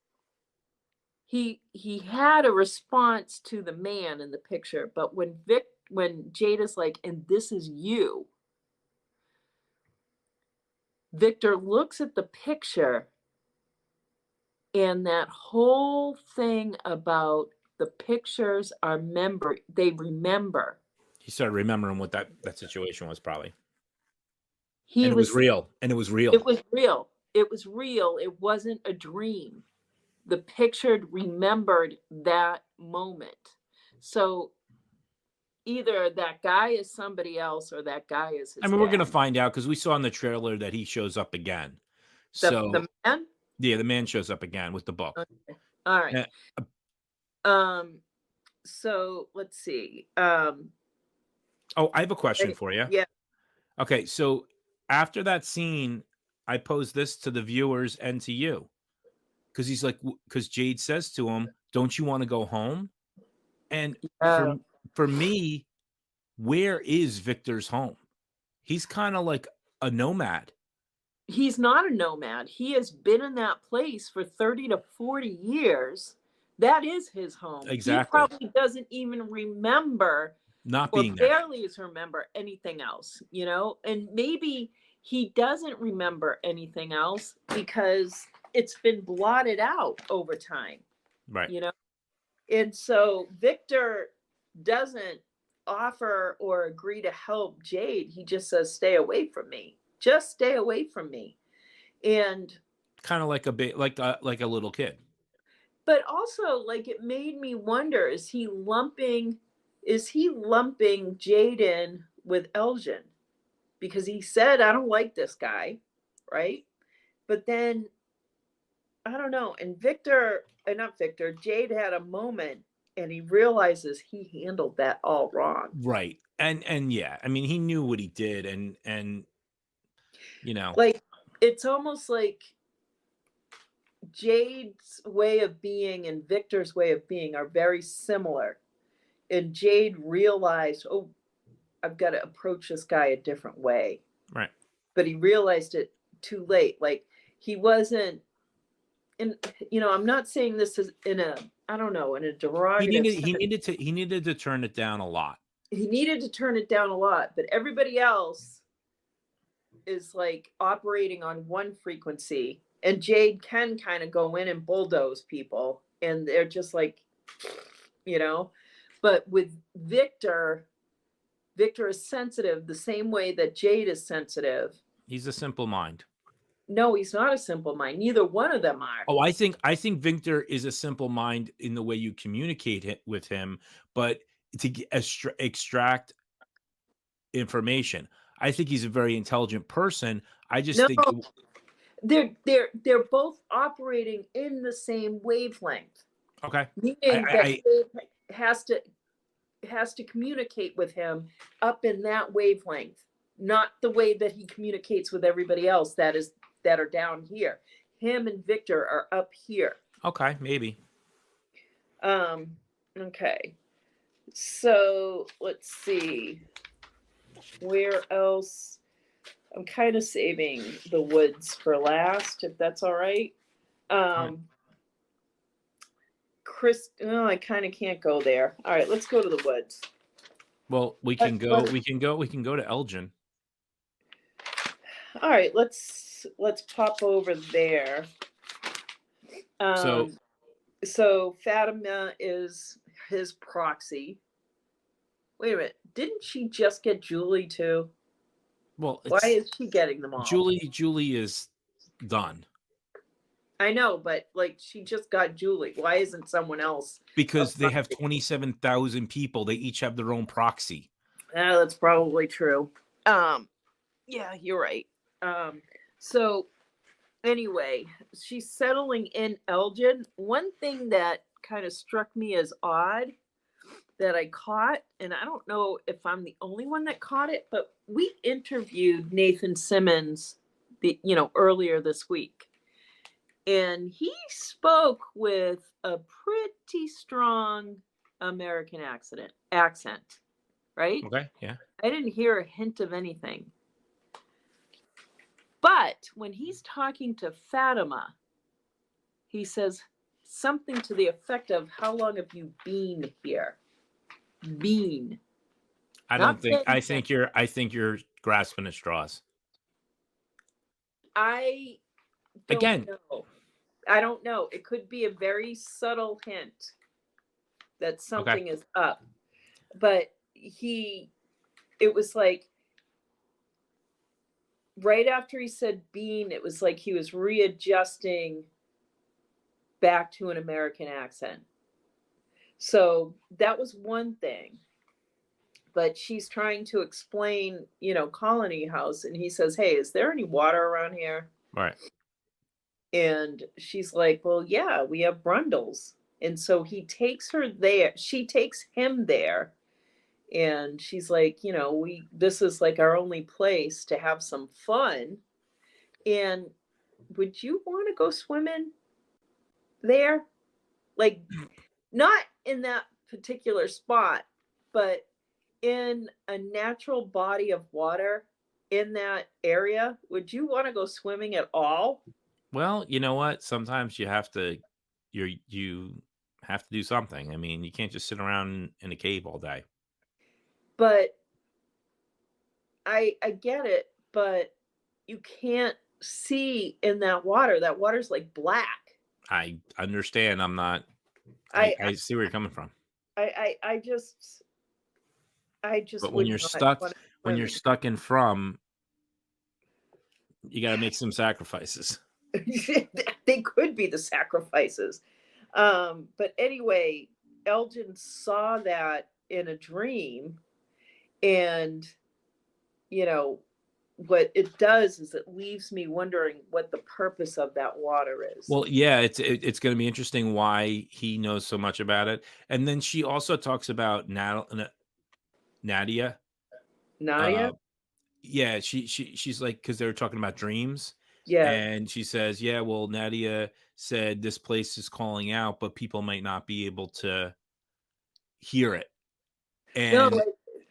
he had a response to the man in the picture, but when Jade is like, and this is you, Victor looks at the picture, and that whole thing about the pictures they remember. He started remembering what that situation was probably. It was real. And it was real. It was real. It was real. It wasn't a dream. The picture remembered that moment. So either that guy is somebody else or that guy is his dad. we're going to find out because we saw in the trailer that he shows up again. The man? Yeah, the man shows up again with the book. Okay. All right. So let's see. I have a question for you. Yeah. Okay, so after that scene, I posed this to the viewers and to you. Because he's like, because Jade says to him, "Don't you want to go home?" And for me, where is Victor's home? He's kind of like a nomad. He's not a nomad. He has been in that place for 30 to 40 years. That is his home. Exactly. He probably doesn't even remember not being there. Barely remember anything else, and maybe he doesn't remember anything else because it's been blotted out over time. Right. And so Victor doesn't offer or agree to help Jade. He just says, "Stay away from me. Just stay away from me." And kind of like a little kid. But also, like, it made me wonder, is he lumping Jade in with Elgin? Because he said, "I don't like this guy," right? But then, I don't know. And Jade had a moment and he realizes he handled that all wrong. Right. And yeah, he knew what he did and like, it's almost like Jade's way of being and Victor's way of being are very similar. And Jade realized, oh, I've got to approach this guy a different way. Right. But he realized it too late. Like, he wasn't, and I'm not saying this is in a derogative sense. He needed to turn it down a lot. He needed to turn it down a lot, but everybody else is like operating on one frequency, and Jade can kind of go in and bulldoze people, and they're just like, but with Victor is sensitive the same way that Jade is sensitive. He's a simple mind. No, he's not a simple mind. Neither one of them are. Oh, I think Victor is a simple mind in the way you communicate with him, but to extract information. I think he's a very intelligent person. I just think they're both operating in the same wavelength. Okay. Meaning that Jade has to communicate with him up in that wavelength, not the way that he communicates with everybody else that are down here. Him and Victor are up here. Okay, maybe. Okay. So let's see. Where else? I'm kind of saving the woods for last, if that's all right. I kind of can't go there. All right, let's go to the woods. Well, we can go to Elgin. All right, let's pop over there. So So Fatima is his proxy. Wait a minute. Didn't she just get Julie too? well, Why it's is she getting them all? Julie is done I know, but like she just got Julie. Why isn't someone else? because a they have proxy? 27,000 people. They each have their own proxy. That's probably true. Yeah, you're right. So anyway, she's settling in Elgin. One thing that kind of struck me as odd that I caught, and I don't know if I'm the only one that caught it, but we interviewed Nathan Simmons earlier this week. And he spoke with a pretty strong American accent, right? Okay, yeah. I didn't hear a hint of anything. But when he's talking to Fatima, he says something to the effect of, "How long have you been here?" Been. I Not don't think. been I here. think you're grasping at straws. I don't Again, know. I don't know. It could be a very subtle hint that something is up. But it was like right after he said bean, it was like he was readjusting back to an American accent. So that was one thing. But she's trying to explain, Colony House, and he says, "Hey, is there any water around here?" right. And she's like, "Well, yeah, we have Brundles." And so he takes her there. She takes him there. And she's like, this is like our only place to have some fun. And would you want to go swimming there? Like, not in that particular spot, but in a natural body of water in that area. Would you want to go swimming at all? Well, you know what? Sometimes you have to. You have to do something. I mean, you can't just sit around in a cave all day. But I get it, but you can't see in that water. That water's like black. I understand. I'm not. I see where you're coming from. I just But when would you're not stuck, want to when swim you're there. stuck in from, you got to make some sacrifices. They could be the sacrifices. But anyway, Elgin saw that in a dream, and what it does is it leaves me wondering what the purpose of that water is. Well, yeah, it's going to be interesting why he knows so much about it. And then she also talks about Nadia. Nadia? Yeah, she's like, because they were talking about dreams. Yeah. And she says, yeah, well, Nadia said this place is calling out, but people might not be able to hear it. And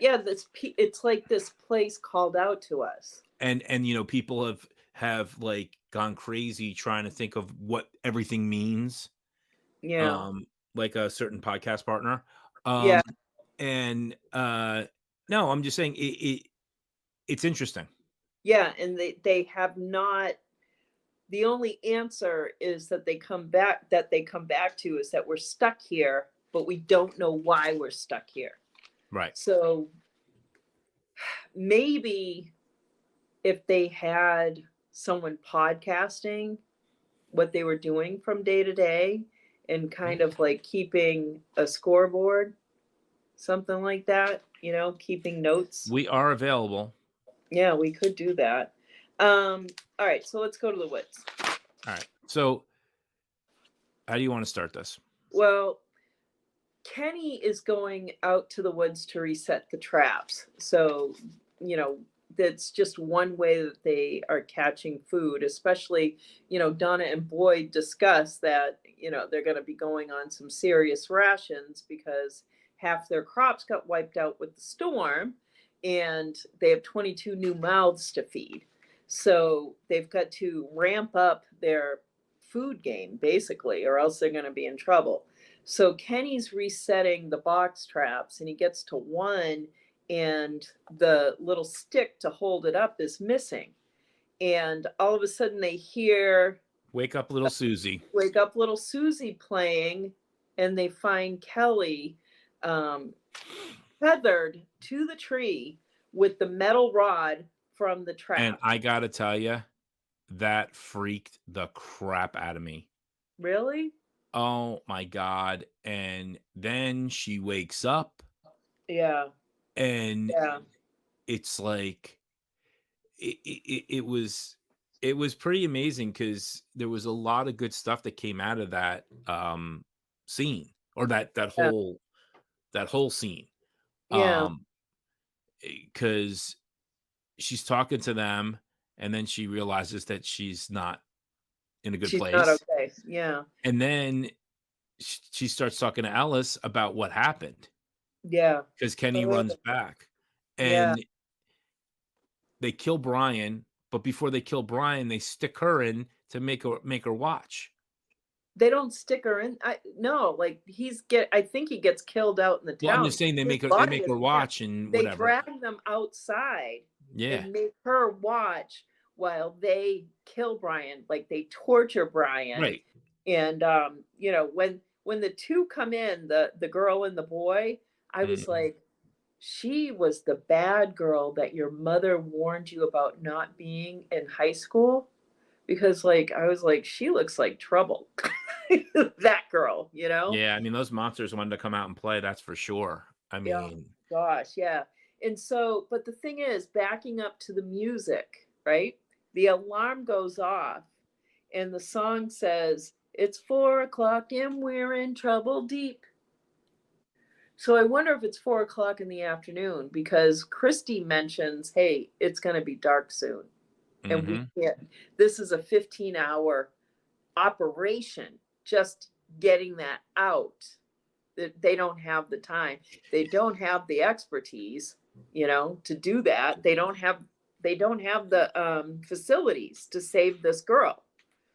it's like this place called out to us. And people have like gone crazy trying to think of what everything means. Yeah. Like a certain podcast partner. Yeah. And no, I'm just saying it's interesting. Yeah, and they have not. The only answer is that they come back to is that we're stuck here, but we don't know why we're stuck here. Right. So maybe if they had someone podcasting what they were doing from day to day and kind of like keeping a scoreboard, something like that, keeping notes. We are available. Yeah, we could do that. All right, so let's go to the woods. All right. So how do you want to start this? Well, Kenny is going out to the woods to reset the traps. So, that's just one way that they are catching food, especially, Donna and Boyd discuss that, they're going to be going on some serious rations because half their crops got wiped out with the storm and they have 22 new mouths to feed. So they've got to ramp up their food game, basically, or else they're going to be in trouble. So Kenny's resetting the box traps and he gets to one and the little stick to hold it up is missing. And all of a sudden they hear Wake Up Little Susie. Wake Up Little Susie playing, and they find Kelly tethered to the tree with the metal rod from the trap. And I gotta tell you, that freaked the crap out of me. Really? Oh my God. And then she wakes up Yeah. and Yeah. it's like it was pretty amazing because there was a lot of good stuff that came out of that scene, or that whole scene. Yeah. Because she's talking to them and then she realizes that she's not in a good She's place. not okay. Yeah. And then she starts talking to Ellis about what happened. Yeah. Because Kenny runs back and they kill Brian, but before they kill Brian, they stick her in to make her watch. They don't stick her in. No, like I think he gets killed out in the town. Well, I'm just saying they make her watch and whatever. They drag them outside. Yeah. And make her watch while they kill Brian, like they torture Brian. Right. And you know, when the two come in, the girl and the boy, I was like, she was the bad girl that your mother warned you about not being in high school. Because like I was like, she looks like trouble. That girl, you know? Yeah, I mean, those monsters wanted to come out and play, that's for sure. I mean, gosh, yeah. And so, but the thing is, backing up to the music, right? The alarm goes off and the song says, it's 4:00 and we're in trouble deep. So I wonder if it's 4:00 in the afternoon, because Christy mentions, hey, it's going to be dark soon. And we can't, this is a 15-hour operation, just getting that out. They don't have the time. They don't have the expertise, you know, to do that. They don't have the facilities to save this girl.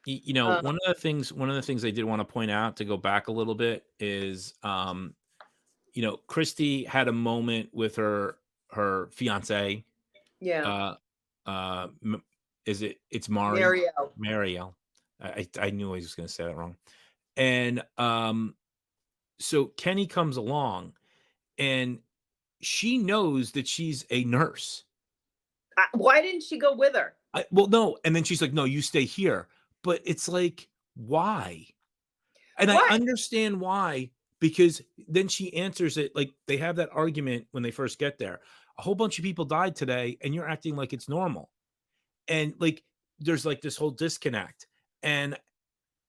You know, one of the things I did want to point out, to go back a little bit, is you know, Christy had a moment with her fiance. Yeah. It's Marielle. I knew I was going to say that wrong. And so Kenny comes along and she knows that she's a nurse. Why didn't she go with her? Well, no. And then she's like, no, you stay here. But it's like, why? And I understand why, because then she answers it like they have that argument when they first get there. A whole bunch of people died today and you're acting like it's normal. And like, there's like this whole disconnect. And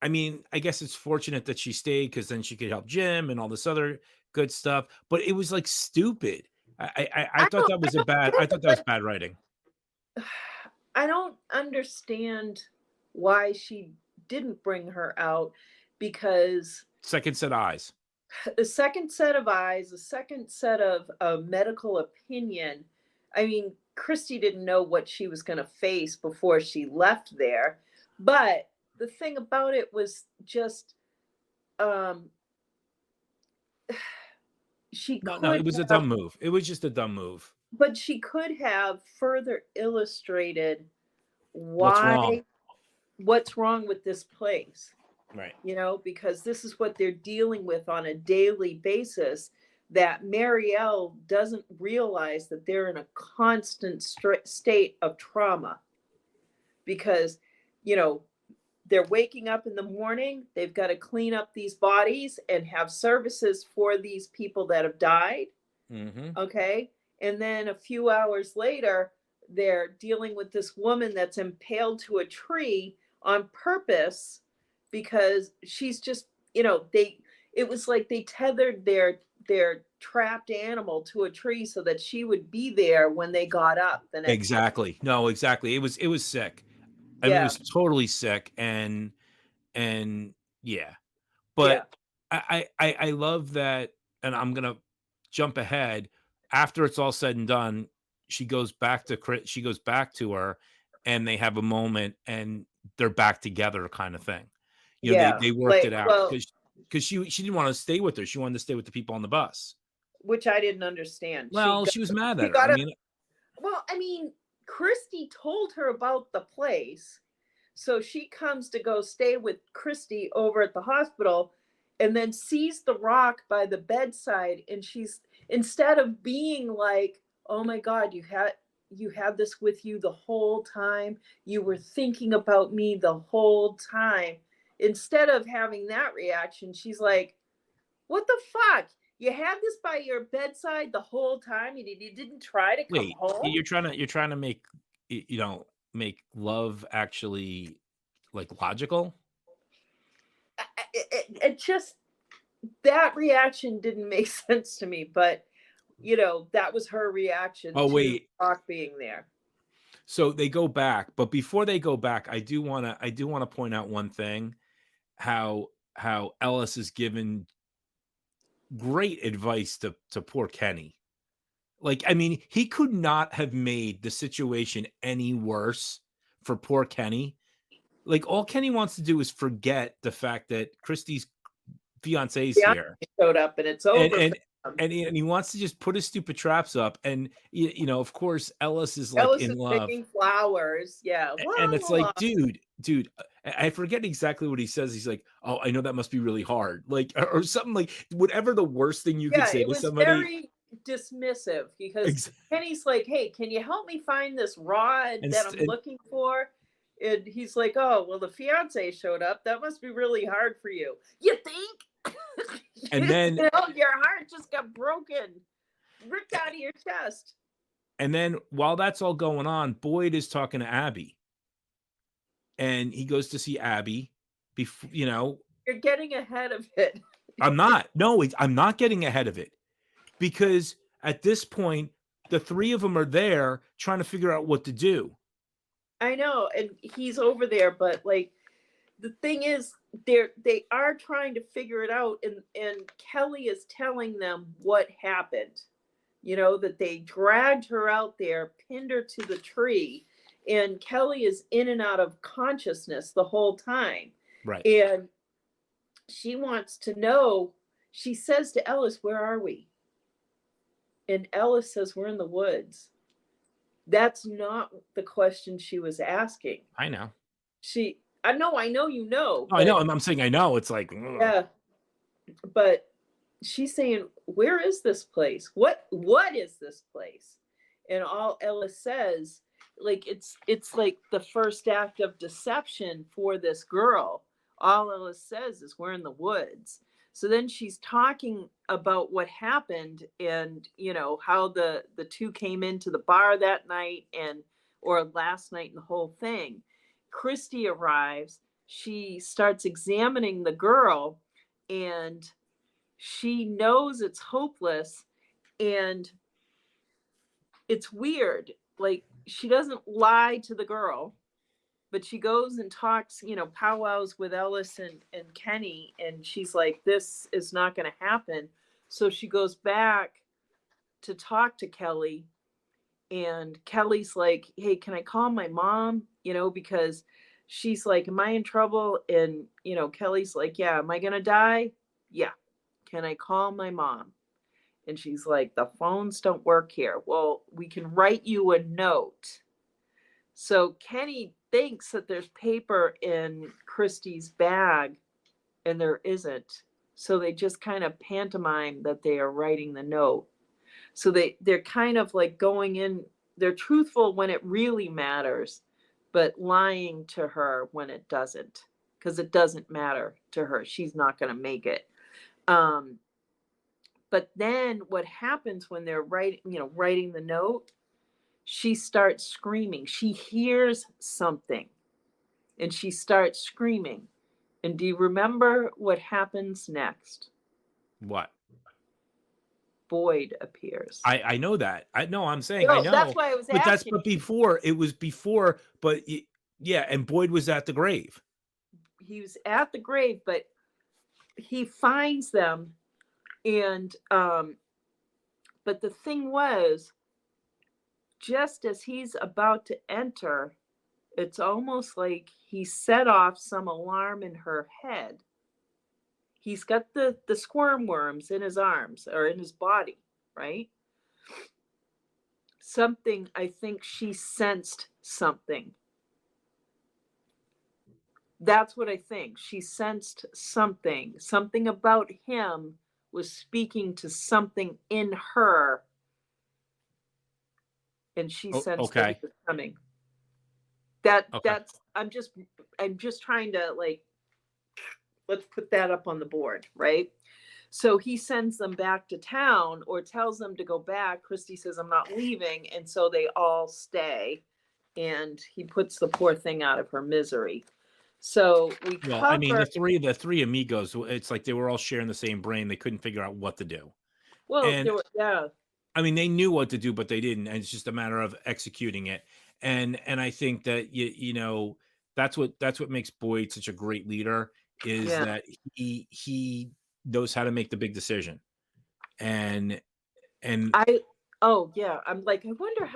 I mean, I guess it's fortunate that she stayed, because then she could help Jim and all this other good stuff. But it was like stupid. I thought that was bad writing. I don't understand why she didn't bring her out, because second set of eyes, a second set of medical opinion. I mean, Christy didn't know what she was going to face before she left there. But the thing about it was just, no, it was a dumb move. It was just a dumb move. But she could have further illustrated what's wrong with this place. Right. You know, because this is what they're dealing with on a daily basis, that Marielle doesn't realize that they're in a constant state of trauma. Because, you know, they're waking up in the morning, they've got to clean up these bodies and have services for these people that have died. Okay. And then a few hours later, they're dealing with this woman that's impaled to a tree on purpose, because she's just, you know, it was like they tethered their trapped animal to a tree so that she would be there when they got up the next Exactly. No, exactly. It was sick. I mean, it was totally sick. And yeah. But I love that. And I'm going to jump ahead. After it's all said and done, she goes back to her and they have a moment and they're back together, kind of thing. You know, they worked it out, because she didn't want to stay with her. She wanted to stay with the people on the bus, which I didn't understand. Well, she was mad at her. I mean, Christy told her about the place. So she comes to go stay with Christy over at the hospital, and then sees the rock by the bedside, and she's, instead of being like, oh my God, you had this with you the whole time, you were thinking about me the whole time, instead of having that reaction, she's like, what the fuck, you had this by your bedside the whole time and you didn't try to come Wait, home? you're trying to make, make love actually like logical? It just, that reaction didn't make sense to me, but that was her reaction Oh, to wait. Rock being there. So they go back, but before they go back, I do want to point out one thing, how Ellis is given great advice to poor Kenny. Like, I mean, he could not have made the situation any worse for poor Kenny. Like, all Kenny wants to do is forget the fact that Christy's fiance's here. Showed up and it's over. And he wants to just put his stupid traps up. And, of course, Ellis is Ellis in is love. picking flowers. Yeah. And it's like, dude, I forget exactly what he says. He's like, oh, I know that must be really hard. Like, or something, like whatever the worst thing you could say to somebody. Very dismissive, because Kenny's like, hey, can you help me find this rod that I'm looking for? And he's like, oh, well, the fiance showed up. That must be really hard for you. You think? And then your heart just got broken, ripped out of your chest. And then while that's all going on, Boyd is talking to Abby. And he goes to see Abby. You're getting ahead of it. I'm not. No, I'm not getting ahead of it. Because at this point, the three of them are there trying to figure out what to do. I know. And he's over there. But like, the thing is, they are trying to figure it out. And Kelly is telling them what happened. That they dragged her out there, pinned her to the tree, and Kelly is in and out of consciousness the whole time. Right. And she wants to know, she says to Ellis, where are we? And Ellis says, we're in the woods. That's not the question she was asking. I know. I know you know. I know. I'm saying I know. It's like, ugh. Yeah. But she's saying, where is this place? What is this place? And all Ellis says, like, it's like the first act of deception for this girl. All Ellis says is, we're in the woods. So then she's talking about what happened and, how the two came into the bar that night or last night and the whole thing. Christy arrives. She starts examining the girl, and she knows it's hopeless, and it's weird. Like, she doesn't lie to the girl, but she goes and talks, powwows with Ellis and Kenny, and she's like, this is not going to happen. So she goes back to talk to Kelly, and Kelly's like, hey, can I call my mom? Because she's like, am I in trouble? And, Kelly's like, yeah. Am I going to die? Yeah. Can I call my mom? And she's like, the phones don't work here. Well, we can write you a note. So Kenny thinks that there's paper in Christy's bag, and there isn't. So they just kind of pantomime that they are writing the note. So they're kind of like going in, they're truthful when it really matters, but lying to her when it doesn't, because it doesn't matter to her. She's not going to make it. But then what happens when they're writing the note, she starts screaming. She hears something and she starts screaming. And do you remember what happens next? What? Boyd appears. I know that. I'm saying, no, I know. That's why I was asking. It was before, but yeah, and Boyd was at the grave. He was at the grave, but he finds them. And, but the thing was, just as he's about to enter, it's almost like he set off some alarm in her head. He's got the squirm worms in his arms or in his body, right? Something, I think she sensed something. That's what I think. She sensed something about him was speaking to something in her, and she sensed that he Okay. was coming. Okay. That's I'm just trying to, like, let's put that up on the board, right? So he sends them back to town, or tells them to go back. Christy says, I'm not leaving, and so they all stay, and he puts the poor thing out of her misery. So we Well, cover. I mean, the three amigos, it's like they were all sharing the same brain. They couldn't figure out what to do. Well, And yeah. I mean, they knew what to do, but they didn't. And it's just a matter of executing it. And I think that you know that's what makes Boyd such a great leader, is Yeah. that he knows how to make the big decision. And oh yeah, I'm like, I wonder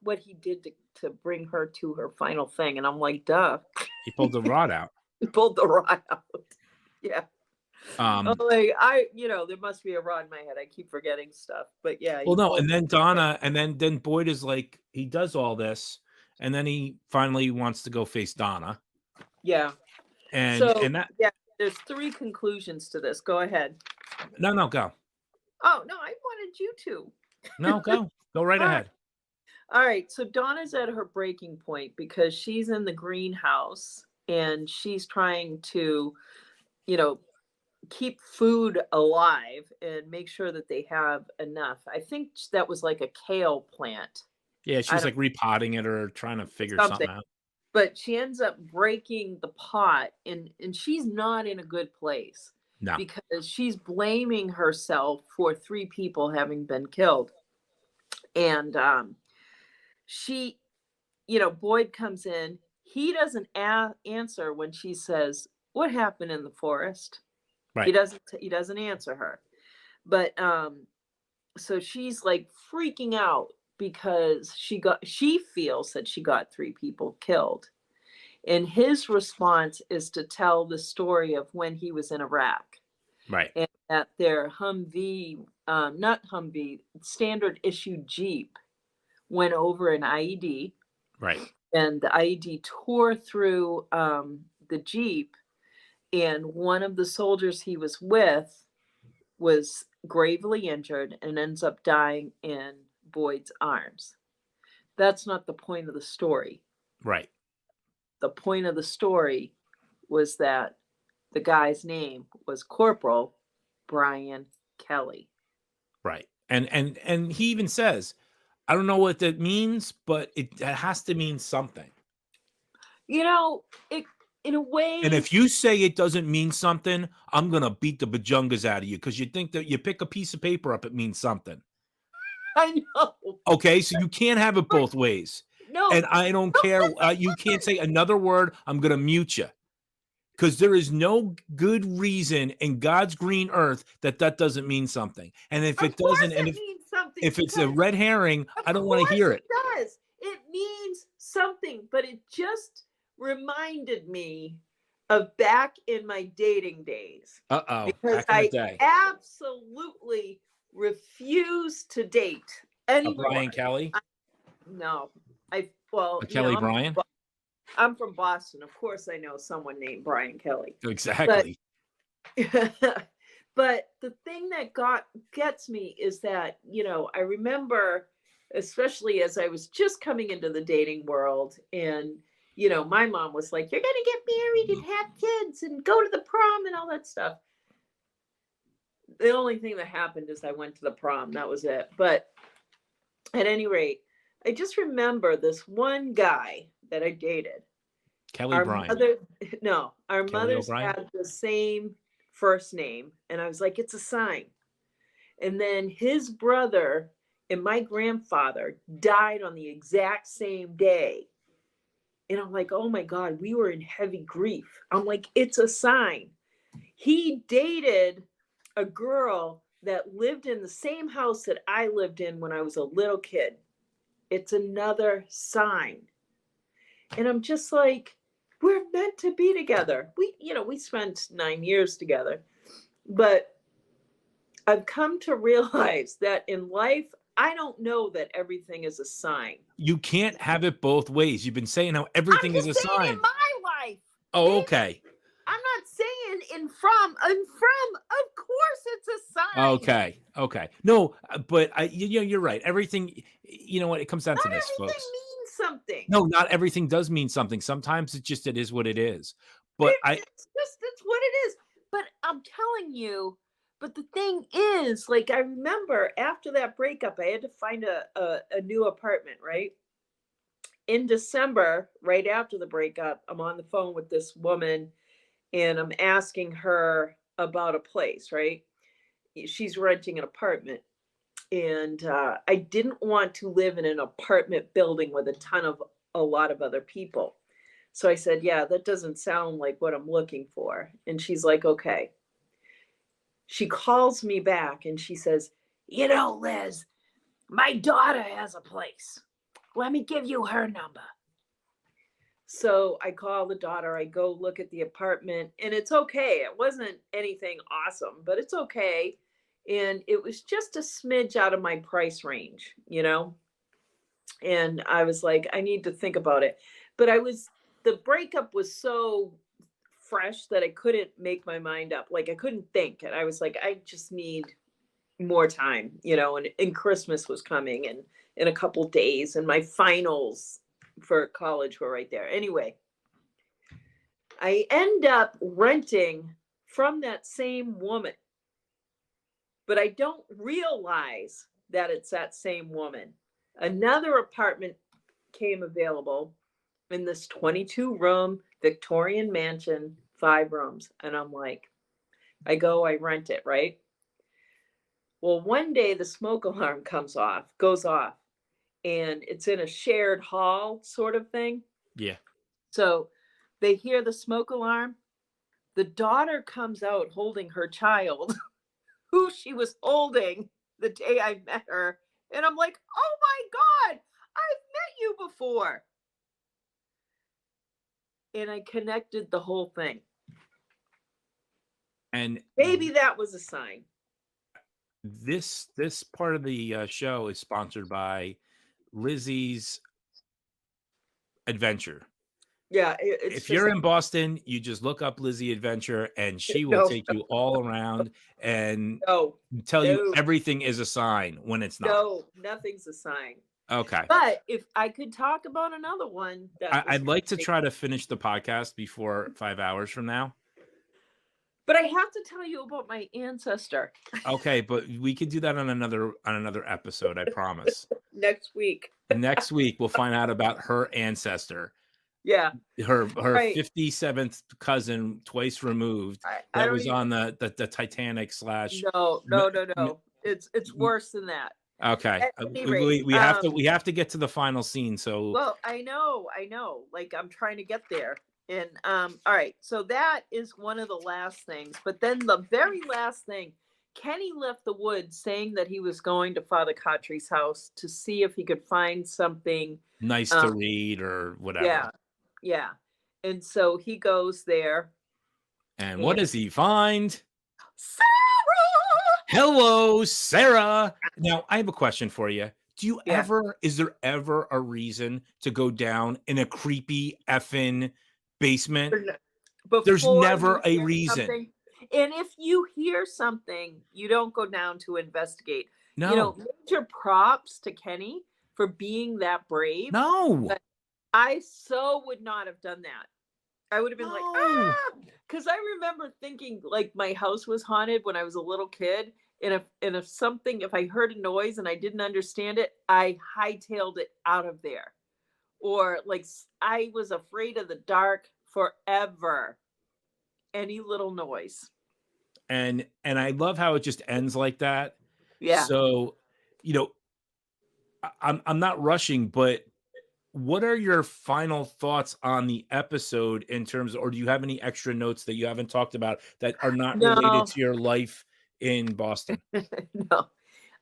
what he did to bring her to her final thing, and I'm like, duh. he pulled the rod out. He pulled the rod out. Yeah. Um, Like, there must be a rod in my head. I keep forgetting stuff, but yeah. well, no, and then Donna, and then Boyd is like, he does all this, and then he finally wants to go face Donna. Yeah. And So, and that yeah, there's 3 conclusions to this. Go ahead. no, go. Oh no, I wanted you to. No, go right ahead. All right. So Donna's at her breaking point because she's in the greenhouse and she's trying to, keep food alive and make sure that they have enough. I think that was like a kale plant. Yeah, she was like repotting it or trying to figure something out. But she ends up breaking the pot, and she's not in a good place. No. Because she's blaming herself for 3 people having been killed. And she, Boyd comes in. He doesn't answer when she says, what happened in the forest? Right. He doesn't answer her. But so she's like freaking out because she feels that she got 3 people killed. And his response is to tell the story of when he was in Iraq. Right. And that their Humvee, not Humvee, standard issue Jeep went over an IED. Right. And the IED tore through the Jeep. And one of the soldiers he was with was gravely injured and ends up dying in Boyd's arms. That's not the point of the story. Right. The point of the story was that the guy's name was Corporal Brian Kelly. Right. And he even says, I don't know what that means, but it has to mean something. In a way. And if you say it doesn't mean something, I'm going to beat the bajungas out of you, because you think that you pick a piece of paper up, it means something. I know. Okay, so you can't have it both ways. No. And I don't care. You can't say another word. I'm going to mute you. Because there is no good reason in God's green earth that doesn't mean something. And if it doesn't, and if it's a red herring, I don't want to hear it. It does. It means something, but it just reminded me of back in my dating days. Because I absolutely refuse to date anyone. Brian Kelly? No. Kelly Bryan? I'm from Boston. Of course I know someone named Brian Kelly. Exactly. But the thing that gets me is that, I remember, especially as I was just coming into the dating world, and my mom was like, you're going to get married and have kids and go to the prom and all that stuff. The only thing that happened is I went to the prom. That was it. But at any rate, I just remember this one guy that I dated. Kelly Bryan. Our mothers had the same first name. And I was like, it's a sign. And then his brother and my grandfather died on the exact same day. And I'm like, oh my God, we were in heavy grief. I'm like, it's a sign. He dated a girl that lived in the same house that I lived in when I was a little kid. It's another sign. And I'm just like, we're meant to be together. We spent 9 years together. But I've come to realize that in life, I don't know that everything is a sign. You can't have it both ways. You've been saying how everything is a sign. In my life. Oh, okay. I'm not saying in from. Of course, it's a sign. Okay. No, but you're right. Everything, you know what? It comes down Not to this, everything folks. means something. No, not everything does mean something. Sometimes it is what it is. But It's what it is. But I'm telling you, but the thing is, like, I remember after that breakup, I had to find a new apartment, right? In December, right after the breakup, I'm on the phone with this woman and I'm asking her about a place, right? She's renting an apartment. And I didn't want to live in an apartment building with a lot of other people. So I said, yeah, that doesn't sound like what I'm looking for. And she's like, okay. She calls me back and she says, Liz, my daughter has a place. Let me give you her number. So I call the daughter, I go look at the apartment, and it's okay. It wasn't anything awesome, but it's okay. And it was just a smidge out of my price range, And I was like, I need to think about it. But the breakup was so fresh that I couldn't make my mind up. Like, I couldn't think. And I was like, I just need more time, and Christmas was coming and in a couple days, and my finals for college were right there. Anyway, I end up renting from that same woman, but I don't realize that it's that same woman. Another apartment came available in this 22-room Victorian mansion, 5 rooms. And I'm like, I rent it, right? Well, one day the smoke alarm goes off, and it's in a shared hall sort of thing. Yeah. So they hear the smoke alarm. The daughter comes out holding her child, who she was holding the day I met her. And I'm like, oh my God, I've met you before. And I connected the whole thing. And maybe that was a sign. This part of the show is sponsored by Lizzie's Adventure. Yeah, if you're in Boston, you just look up Lizzie Adventure, and she will take you all around and tell you everything is a sign when it's not. No, nothing's a sign. Okay. But if I could talk about another one, I'd like to try to finish the podcast before 5 hours from now. But I have to tell you about my ancestor. Okay, but we could do that on another episode, I promise. Next week. Next week we'll find out about her ancestor. Yeah. Her 57th cousin, twice removed. That was on the Titanic / No. It's worse than that. Okay. We have to get to the final scene. So well, I know. Like, I'm trying to get there. And all right, so that is one of the last things. But then the very last thing, Kenny left the woods saying that he was going to Father Cautry's house to see if he could find something nice to read or whatever. Yeah. And so he goes there. And what does he find? Sarah! Hello, Sarah. Now, I have a question for you. Is there ever a reason to go down in a creepy effing basement? There's never a reason. And if you hear something, you don't go down to investigate. No. Major props to Kenny for being that brave. No. But I would not have done that. I would have been like, because I remember thinking like my house was haunted when I was a little kid. And if I heard a noise and I didn't understand it, I hightailed it out of there. Or like I was afraid of the dark forever. Any little noise. And I love how it just ends like that. Yeah. So, I'm not rushing, but what are your final thoughts on the episode in terms of, or do you have any extra notes that you haven't talked about that are not related to your life in Boston? No,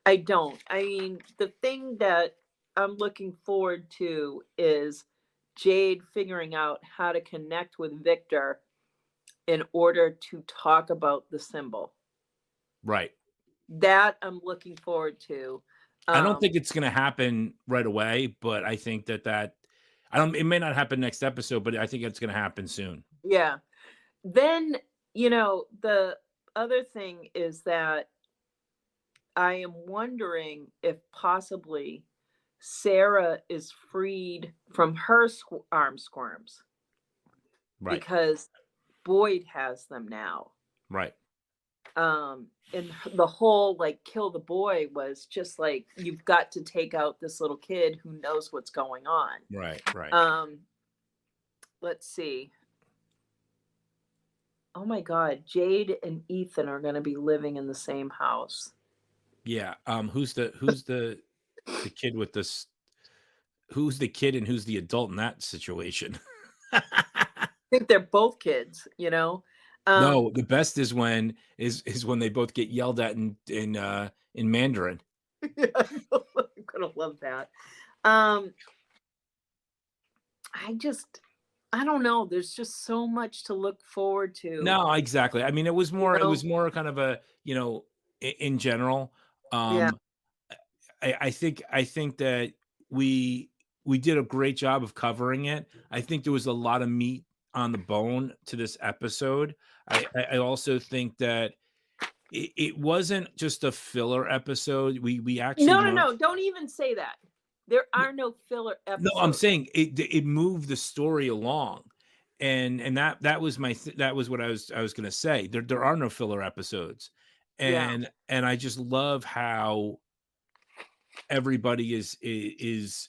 I don't. I mean, the thing that I'm looking forward to is Jade figuring out how to connect with Victor in order to talk about the symbol. Right. That I'm looking forward to. I don't think it's going to happen right away, but I think that it may not happen next episode, but I think it's going to happen soon. Yeah. Then, the other thing is that I am wondering if possibly Sarah is freed from her arm squirms Right. because Boyd has them now. Right. And the whole like kill the boy was just like, you've got to take out this little kid who knows what's going on. Right. Right. Let's see. Oh my God, Jade and Ethan are going to be living in the same house. Yeah. Who's the kid with this? Who's the kid and who's the adult in that situation? I think they're both kids, No, the best is when they both get yelled at in Mandarin. Yeah, I'm gonna love that. I don't know. There's just so much to look forward to. No, exactly. I mean, it was more kind of a, in general. Yeah. I think that we did a great job of covering it. I think there was a lot of meat on the bone to this episode. I also think that it wasn't just a filler episode. We actually No, don't even say that. There are no filler episodes. No, I'm saying it moved the story along, and that was that was what I was going to say. There are no filler episodes, and I just love how everybody is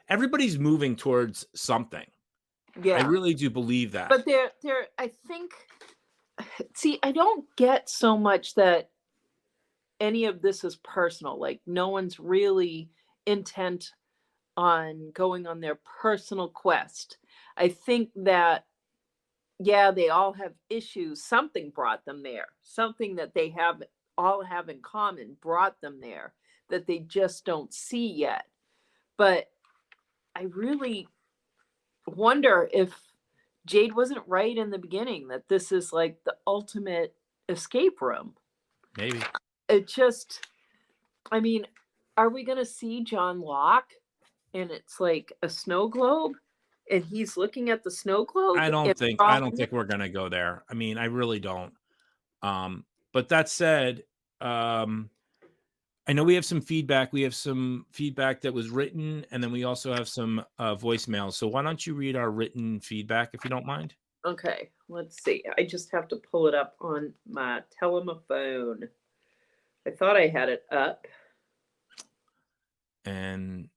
everybody's moving towards something. Yeah, I really do believe that. But I think. See, I don't get so much that any of this is personal. Like, no one's really intent on going on their personal quest. I think that, they all have issues. Something brought them there. Something that they all have in common brought them there that they just don't see yet. But I really wonder if Jade wasn't right in the beginning, that this is like the ultimate escape room. Maybe. It just, I mean, are we going to see John Locke and it's like a snow globe and he's looking at the snow globe? I don't think we're going to go there. I mean, I really don't. But that said, I know we have some feedback. We have some feedback that was written, and then we also have some voicemails. So why don't you read our written feedback, if you don't mind? Okay, let's see. I just have to pull it up on my telephone. I thought I had it up. And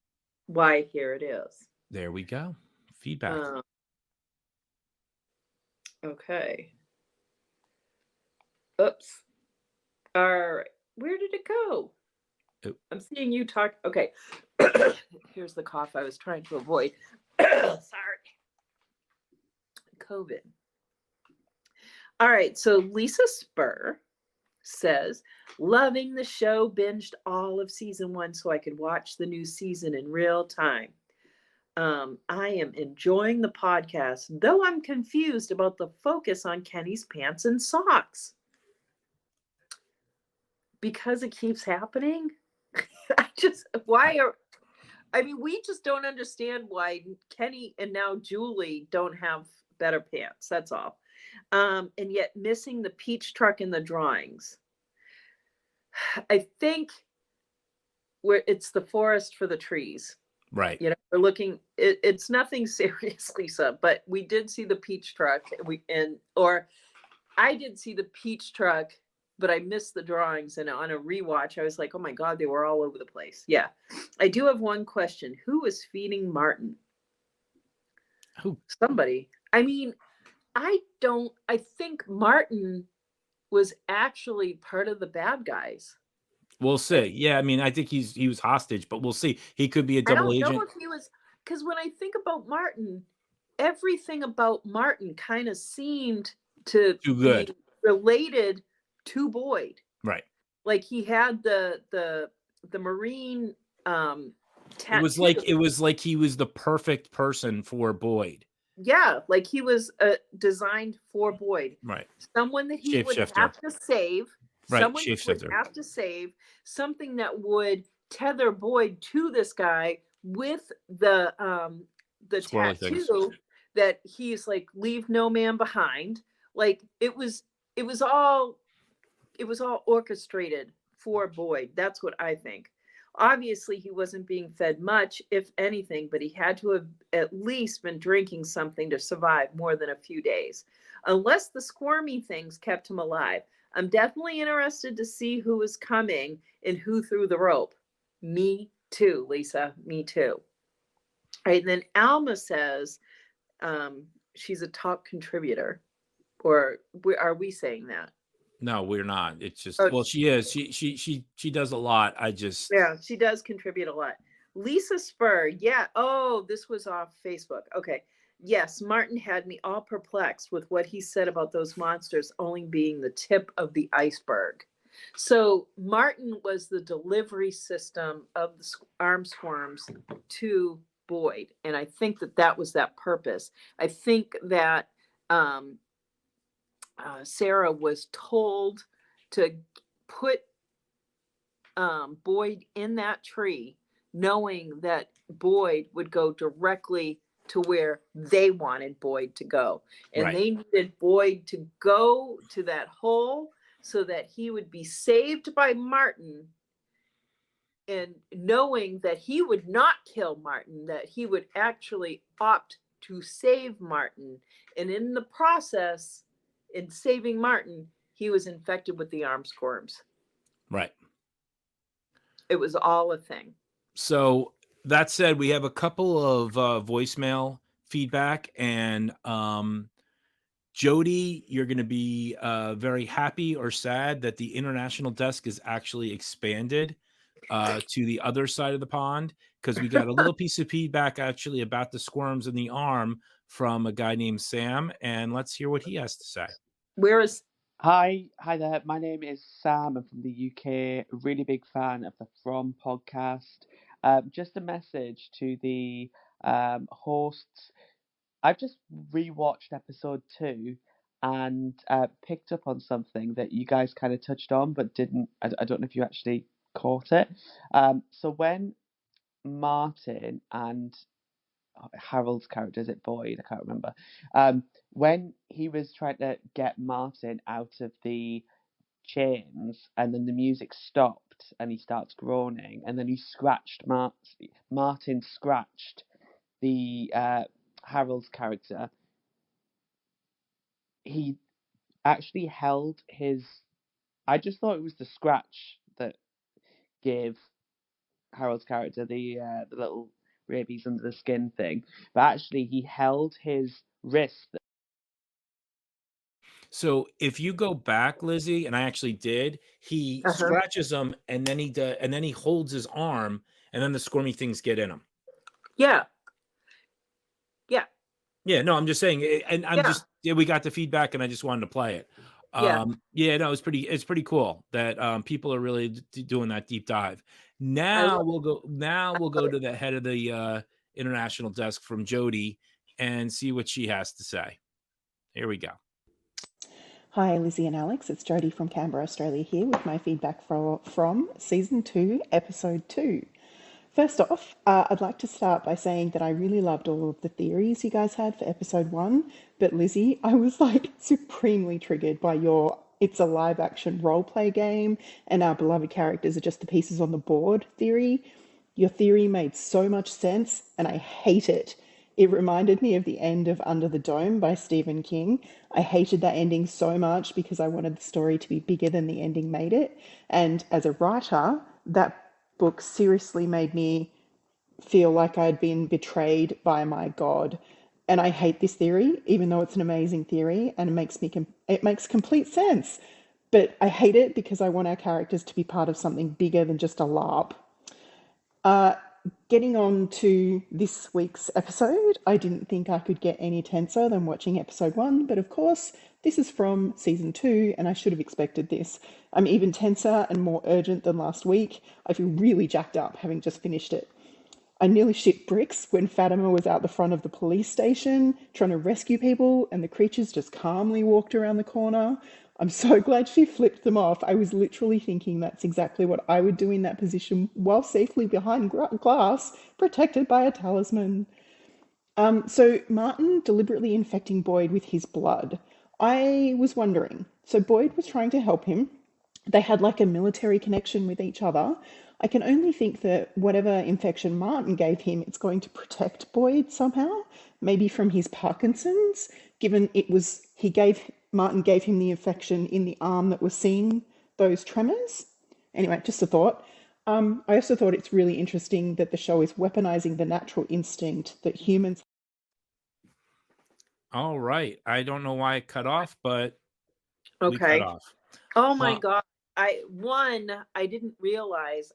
why, here it is. There we go. Feedback. Okay. Oops. All right. Where did it go? I'm seeing you talk. Okay. Here's the cough I was trying to avoid. Sorry. COVID. All right. So Lisa Spur says, loving the show, binged all of season 1 so I could watch the new season in real time. I am enjoying the podcast, though I'm confused about the focus on Kenny's pants and socks. Because it keeps happening? We just don't understand why Kenny and now Julie don't have better pants. That's all. And yet missing the peach truck in the drawings. I think it's the forest for the trees. Right. We're looking, it's nothing serious, Lisa, but we did see the peach truck. I did see the peach truck, but I missed the drawings, and on a rewatch, I was like, oh my God, they were all over the place. Yeah. I do have one question. Who is feeding Martin? Who? Somebody. I mean, I think Martin was actually part of the bad guys. We'll see. Yeah, I mean, I think he was hostage, but we'll see. He could be a double agent. I don't know if he was, because when I think about Martin, everything about Martin kind of seemed to be related to Boyd. Right. Like he had the Marine tattoo. It was like he was the perfect person for Boyd. Yeah, like he was designed for Boyd. Right. Someone that he would have to save. Right. Someone that would have to save. Something that would tether Boyd to this guy with the tattoo that he's like, leave no man behind. Like it was all orchestrated for Boyd. That's what I think. Obviously, he wasn't being fed much, if anything, but he had to have at least been drinking something to survive more than a few days, unless the squirmy things kept him alive. I'm definitely interested to see who is coming and who threw the rope. Me too, Lisa. Me too. All right, and then Alma says she's a top contributor. Or are we saying that? No, we're not. It's just, well, she is. She does a lot. Yeah, she does contribute a lot. Lisa Spur, yeah. Oh, this was off Facebook. Okay. Yes, Martin had me all perplexed with what he said about those monsters only being the tip of the iceberg. So Martin was the delivery system of the arm swarms to Boyd, and I think that was that purpose. I think that Sarah was told to put Boyd in that tree, knowing that Boyd would go directly to where they wanted Boyd to go. And they needed Boyd to go to that hole so that he would be saved by Martin, and knowing that he would not kill Martin, that he would actually opt to save Martin. And in the process, in saving Martin, he was infected with the arm squirms. Right. It was all a thing. So that said, we have a couple of voicemail feedback, and Jody, you're going to be very happy or sad that the international desk is actually expanded to the other side of the pond, because we got a little piece of feedback actually about the squirms in the arm from a guy named Sam, and let's hear what he has to say. Hi there. My name is Sam. I'm from the UK. A really big fan of the From podcast. Just a message to the hosts. I've just rewatched episode 2 and picked up on something that you guys kind of touched on, but didn't. I don't know if you actually caught it. So when Martin and Harold's character, is it Boyd? I can't remember. When he was trying to get Martin out of the chains, and then the music stopped and he starts groaning, and then he scratched Martin scratched the Harold's character. He actually held his. I just thought it was the scratch that gave Harold's character the little rabies under the skin thing, but actually he held his wrist. So if you go back, Lizzie, and I actually did, he scratches him, and then he holds his arm, and then the squirmy things get in him. Yeah. No, I'm just saying, and we got the feedback, and I just wanted to play it. No, it's pretty cool that people are really doing that deep dive. Now we'll go to the head of the international desk from Jody and see what she has to say. Here we go. Hi, Lizzie and Alex. It's Jody from Canberra, Australia here with my feedback from Season 2, Episode 2. First off, I'd like to start by saying that I really loved all of the theories you guys had for Episode 1, but Lizzie, I was like supremely triggered by your it's a live action roleplay game and our beloved characters are just the pieces on the board theory. Your theory made so much sense and I hate it. It reminded me of the end of Under the Dome by Stephen King. I hated that ending so much because I wanted the story to be bigger than the ending made it. And as a writer, that book seriously made me feel like I'd been betrayed by my God. And I hate this theory, even though it's an amazing theory and it makes complete sense. But I hate it because I want our characters to be part of something bigger than just a LARP. Getting on to this week's episode, I didn't think I could get any tenser than watching episode 1, but of course, this is from season 2, and I should have expected this. I'm even tenser and more urgent than last week. I feel really jacked up having just finished it. I nearly shit bricks when Fatima was out the front of the police station trying to rescue people, and the creatures just calmly walked around the corner. I'm so glad she flipped them off. I was literally thinking that's exactly what I would do in that position while safely behind glass, protected by a talisman. So Martin deliberately infecting Boyd with his blood. I was wondering. So Boyd was trying to help him. They had like a military connection with each other. I can only think that whatever infection Martin gave him, it's going to protect Boyd somehow, maybe from his Parkinson's, given it was Martin gave him the infection in the arm that was seeing those tremors. Anyway, just a thought. I also thought it's really interesting that the show is weaponizing the natural instinct that humans. All right. I don't know why it cut off, but we cut Okay. off. Oh my Wow. God. I didn't realize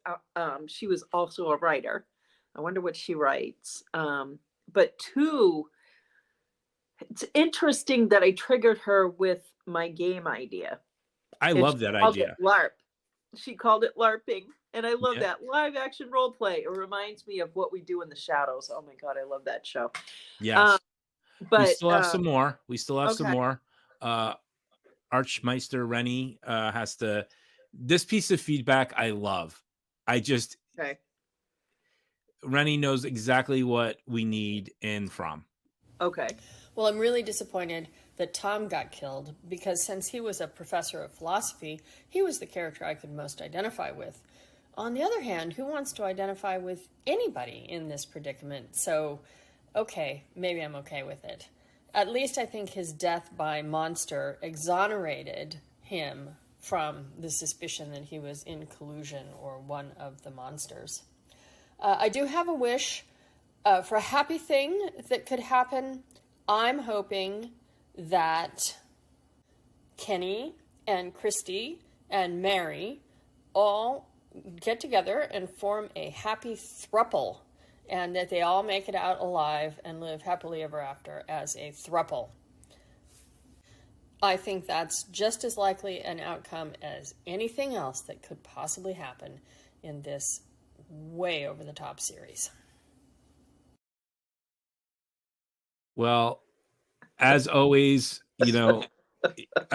she was also a writer. I wonder what she writes. But two, it's interesting that I triggered her with my game idea. I And love she that called idea. it LARP. She called it LARPing. And I love Yeah. that live action role play. It reminds me of What We Do in the Shadows. Oh my God, I love that show. Yes. But we still have some more. We still have some okay. more. Archmeister Rennie has to. This piece of feedback I love. Okay. Rennie knows exactly what we need in From. Okay. Well, I'm really disappointed that Tom got killed because since he was a professor of philosophy, he was the character I could most identify with. On the other hand, who wants to identify with anybody in this predicament? So, okay, maybe I'm okay with it. At least I think his death by monster exonerated him from the suspicion that he was in collusion or one of the monsters. I do have a wish for a happy thing that could happen. I'm hoping that Kenny and Christy and Mary all get together and form a happy throuple, and that they all make it out alive and live happily ever after as a throuple. I think that's just as likely an outcome as anything else that could possibly happen in this way over the top series. Well, as always, a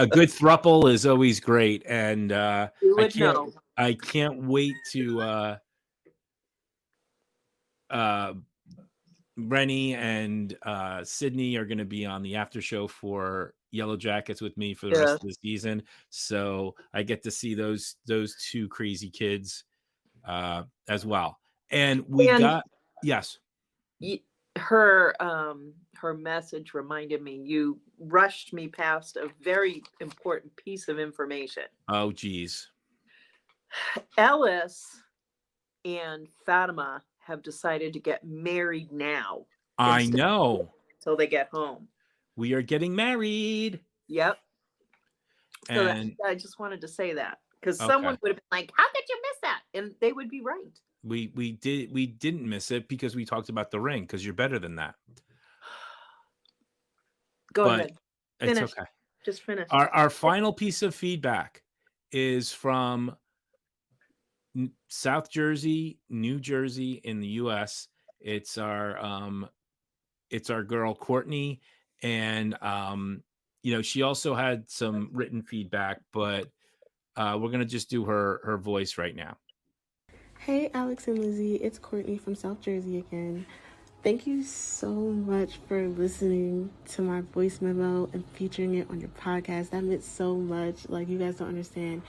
good throuple is always great, and You would know. I can't wait to Rennie and Sydney are going to be on the after show for Yellow Jackets with me for the rest of the season, so I get to see those two crazy kids as well. And yes. Her message reminded me, you rushed me past a very important piece of information. Oh, geez. Ellis and Fatima have decided to get married now. I know. Until they get home. We are getting married. Yep. So And I just wanted to say that because someone would have been like, how could you miss that? And they would be right. We didn't miss it because we talked about the ring, because you're better than that. Go ahead. It's Finish. okay. Just finish. Our final piece of feedback is from South Jersey, New Jersey in the US. It's our girl Courtney, and she also had some written feedback, but we're gonna just do her voice right now. Hey Alex and Lizzie, it's Courtney from South Jersey again. Thank you so much for listening to my voice memo and featuring it on your podcast. That meant so much. Like, you guys don't understand.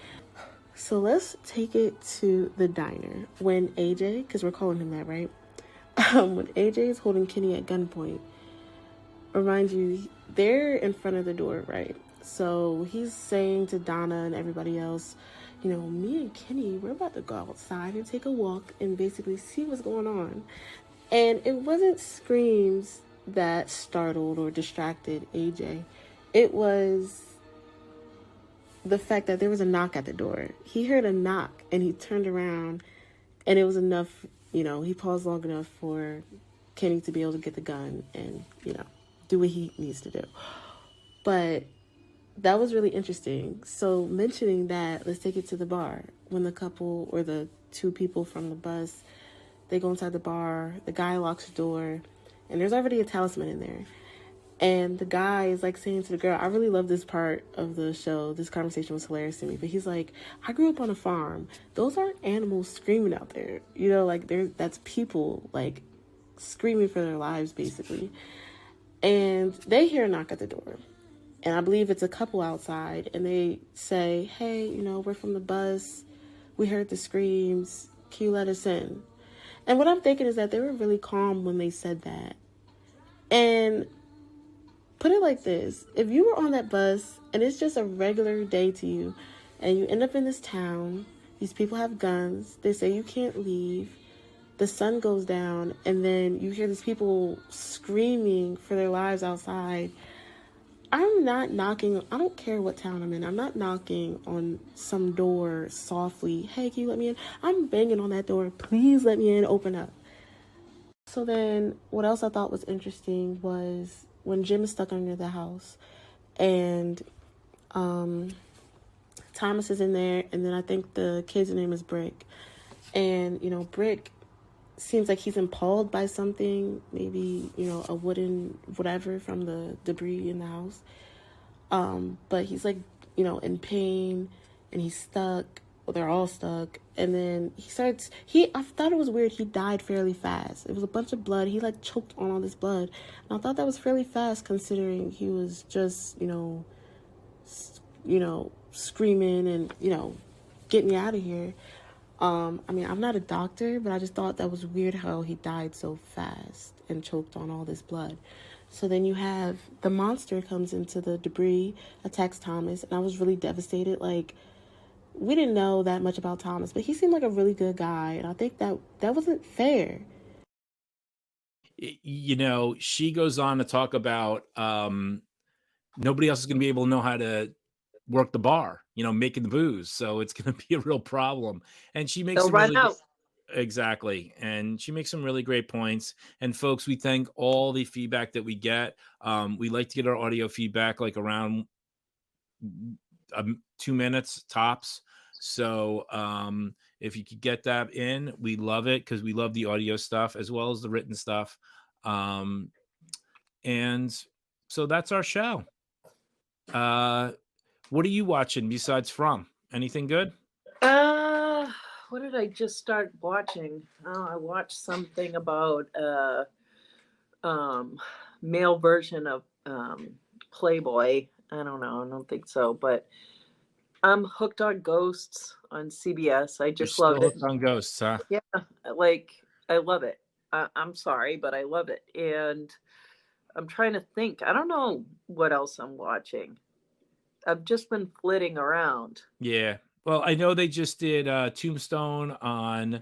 So let's take it to the diner when AJ, because we're calling him that, right? When AJ is holding Kenny at gunpoint, remind you, they're in front of the door, right? So he's saying to Donna and everybody else, me and Kenny, we're about to go outside and take a walk and basically see what's going on. And it wasn't screams that startled or distracted AJ. It was the fact that there was a knock at the door. He heard a knock and he turned around, and it was enough, he paused long enough for Kenny to be able to get the gun and, do what he needs to do. But that was really interesting. So mentioning that, let's take it to the bar. When the couple or the two people from the bus, they go inside the bar, the guy locks the door, and there's already a talisman in there. And the guy is like saying to the girl, I really love this part of the show. This conversation was hilarious to me. But he's like, I grew up on a farm. Those aren't animals screaming out there. That's people, like, screaming for their lives, basically. And they hear a knock at the door. And I believe it's a couple outside. And they say, hey, we're from the bus. We heard the screams. Can you let us in? And what I'm thinking is that they were really calm when they said that. And put it like this. If you were on that bus and it's just a regular day to you and you end up in this town, these people have guns, they say you can't leave, the sun goes down, and then you hear these people screaming for their lives outside, I'm not knocking, I don't care what town I'm in, I'm not knocking on some door softly, hey, can you let me in? I'm banging on that door, please let me in, open up. So then what else I thought was interesting was when Jim is stuck under the house and Thomas is in there, and then I think the kid's name is Brick. And, Brick seems like he's impaled by something, maybe, a wooden whatever from the debris in the house. But he's like, in pain, and he's stuck. Well, they're all stuck. And then I thought it was weird. He died fairly fast. It was a bunch of blood. He like choked on all this blood. And I thought that was fairly fast considering he was just, screaming and, get me out of here. I'm not a doctor, but I just thought that was weird how he died so fast and choked on all this blood. So then you have the monster comes into the debris, attacks Thomas, and I was really devastated. Like, we didn't know that much about Thomas, but he seemed like a really good guy, and I think that wasn't fair. She goes on to talk about nobody else is going to be able to know how to work the bar, making the booze. So it's going to be a real problem. And she makes exactly. And she makes some really great points. And folks, we thank all the feedback that we get. We like to get our audio feedback like around 2 minutes tops. So if you could get that in, we love it because we love the audio stuff as well as the written stuff. And so that's our show. What are you watching besides From? Anything good? What did I just start watching? I watched something about male version of Playboy. I don't know. I don't think so, but I'm hooked on Ghosts on CBS. I just love it. Hooked on Ghosts, huh? Yeah, like I love it. I'm sorry, but I love it. And I'm trying to think. I don't know what else I'm watching. I've just been flitting around. Yeah. Well, I know they just did Tombstone on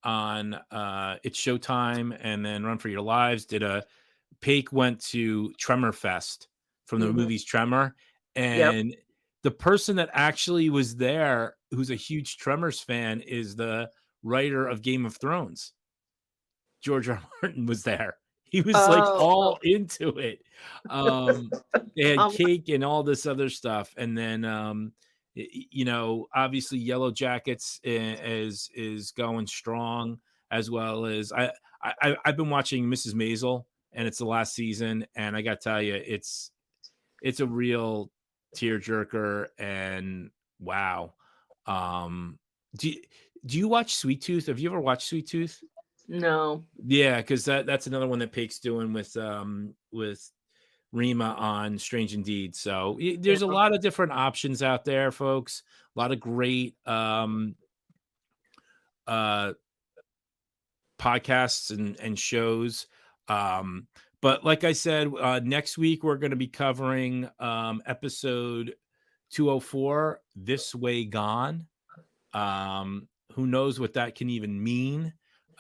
It's Showtime, and then Run for Your Lives Paik went to Tremor Fest from the movies Tremor, and the person that actually was there, who's a huge Tremors fan, is the writer of Game of Thrones. George R. R. Martin was there. He was all into it. They had cake and all this other stuff. And then, obviously Yellow Jackets is going strong, as well as I've been watching Mrs. Maisel, and it's the last season. And I got to tell you, it's a real tearjerker, and wow. Do you watch Sweet Tooth? Have you ever watched Sweet Tooth? No. Yeah, because that's another one that Paik's doing with Rima on Strange Indeed. So there's a lot of different options out there, folks. A lot of great podcasts and shows. But like I said, next week we're going to be covering episode 204, This Way Gone. Who knows what that can even mean?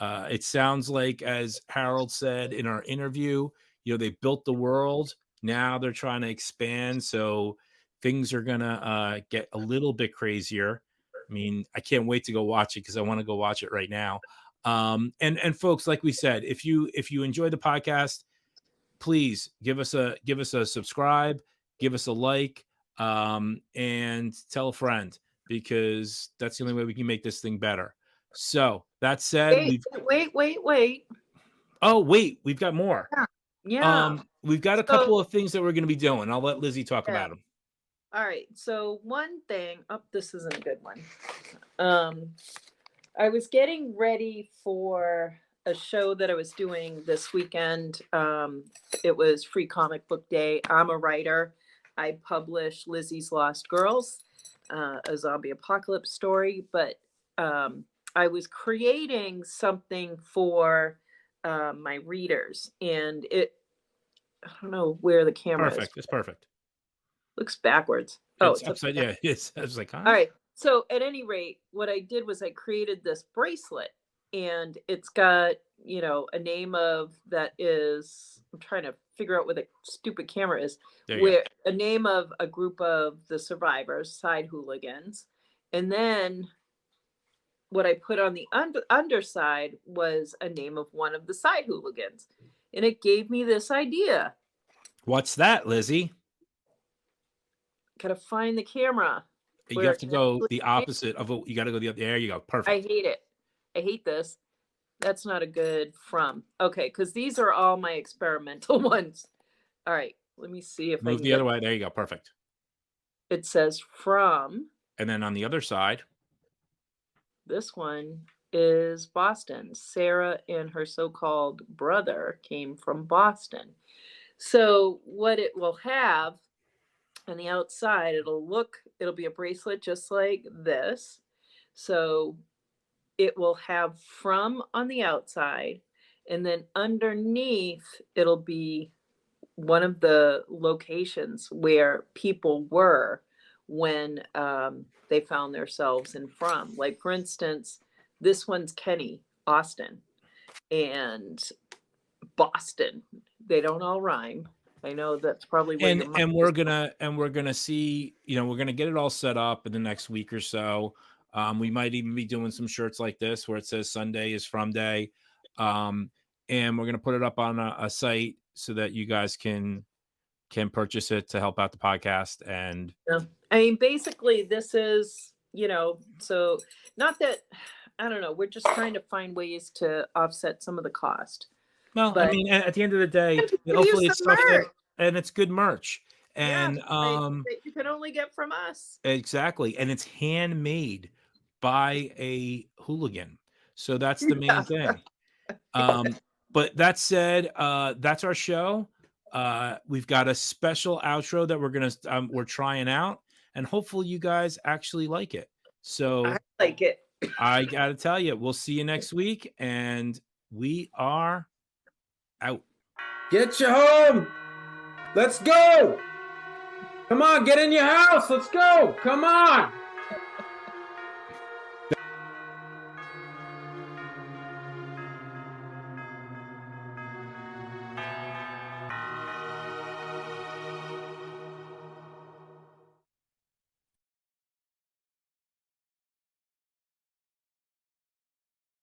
It sounds like, as Harold said in our interview, they built the world. Now they're trying to expand. So things are going to get a little bit crazier. I mean, I can't wait to go watch it because I want to go watch it right now. And folks, like we said, if you enjoy the podcast, please give us a subscribe, give us a like, and tell a friend, because that's the only way we can make this thing better. So that said, wait. Oh, wait, we've got more. Yeah. We've got a couple of things that we're going to be doing. I'll let Lizzie talk about them. All right. So one thing, this isn't a good one. I was getting ready for a show that I was doing this weekend. It was Free Comic Book Day. I'm a writer. I published Lizzie's Lost Girls, a zombie apocalypse story, but I was creating something for my readers, and I don't know where the camera is. Perfect. It's perfect. Looks backwards. Oh, It's upside. Yeah, it's. I was like, huh? All right. So at any rate, what I did was I created this bracelet, and it's got, a name of that is, I'm trying to figure out what the stupid camera is, There you where a name of a group of the survivors, side hooligans. And then what I put on the underside was a name of one of the side hooligans. And it gave me this idea. What's that, Lizzie? Gotta find the camera. You where have to it go actually the opposite of what you got to go the other. There you go. I Perfect. hate it. I hate this. That's not a good from. Okay, because these are all my experimental ones. All right, let me see if I Move can the get other way. There you go. Perfect. It says from. And then on the other side, This one is Boston. Sarah and her so-called brother came from Boston. So what it will have on the outside, it'll be a bracelet just like this. So it will have from on the outside, and then underneath it'll be one of the locations where people were when they found themselves in from. Like, for instance, this one's Kenny, Austin, and Boston. They don't all rhyme. I know that's probably where your and we're gonna see. We're gonna get it all set up in the next week or so. We might even be doing some shirts like this where it says Sunday is from day, and we're gonna put it up on a site so that you guys can purchase it to help out the podcast. And I mean, basically, this is, so not that, I don't know, we're just trying to find ways to offset some of the cost. well, I But- mean, at the end of the day, And people hopefully use it's the stuff that, merch. and it's good merch. And that you can only get from us. exactly, and it's handmade by a hooligan, so that's the main thing. But that said, that's our show. We've got a special outro that we're trying out, and hopefully you guys actually like it. So I like it. I gotta tell you, we'll see you next week, and we are out. Get you home. Let's go. Come on, get in your house. Let's go. Come on.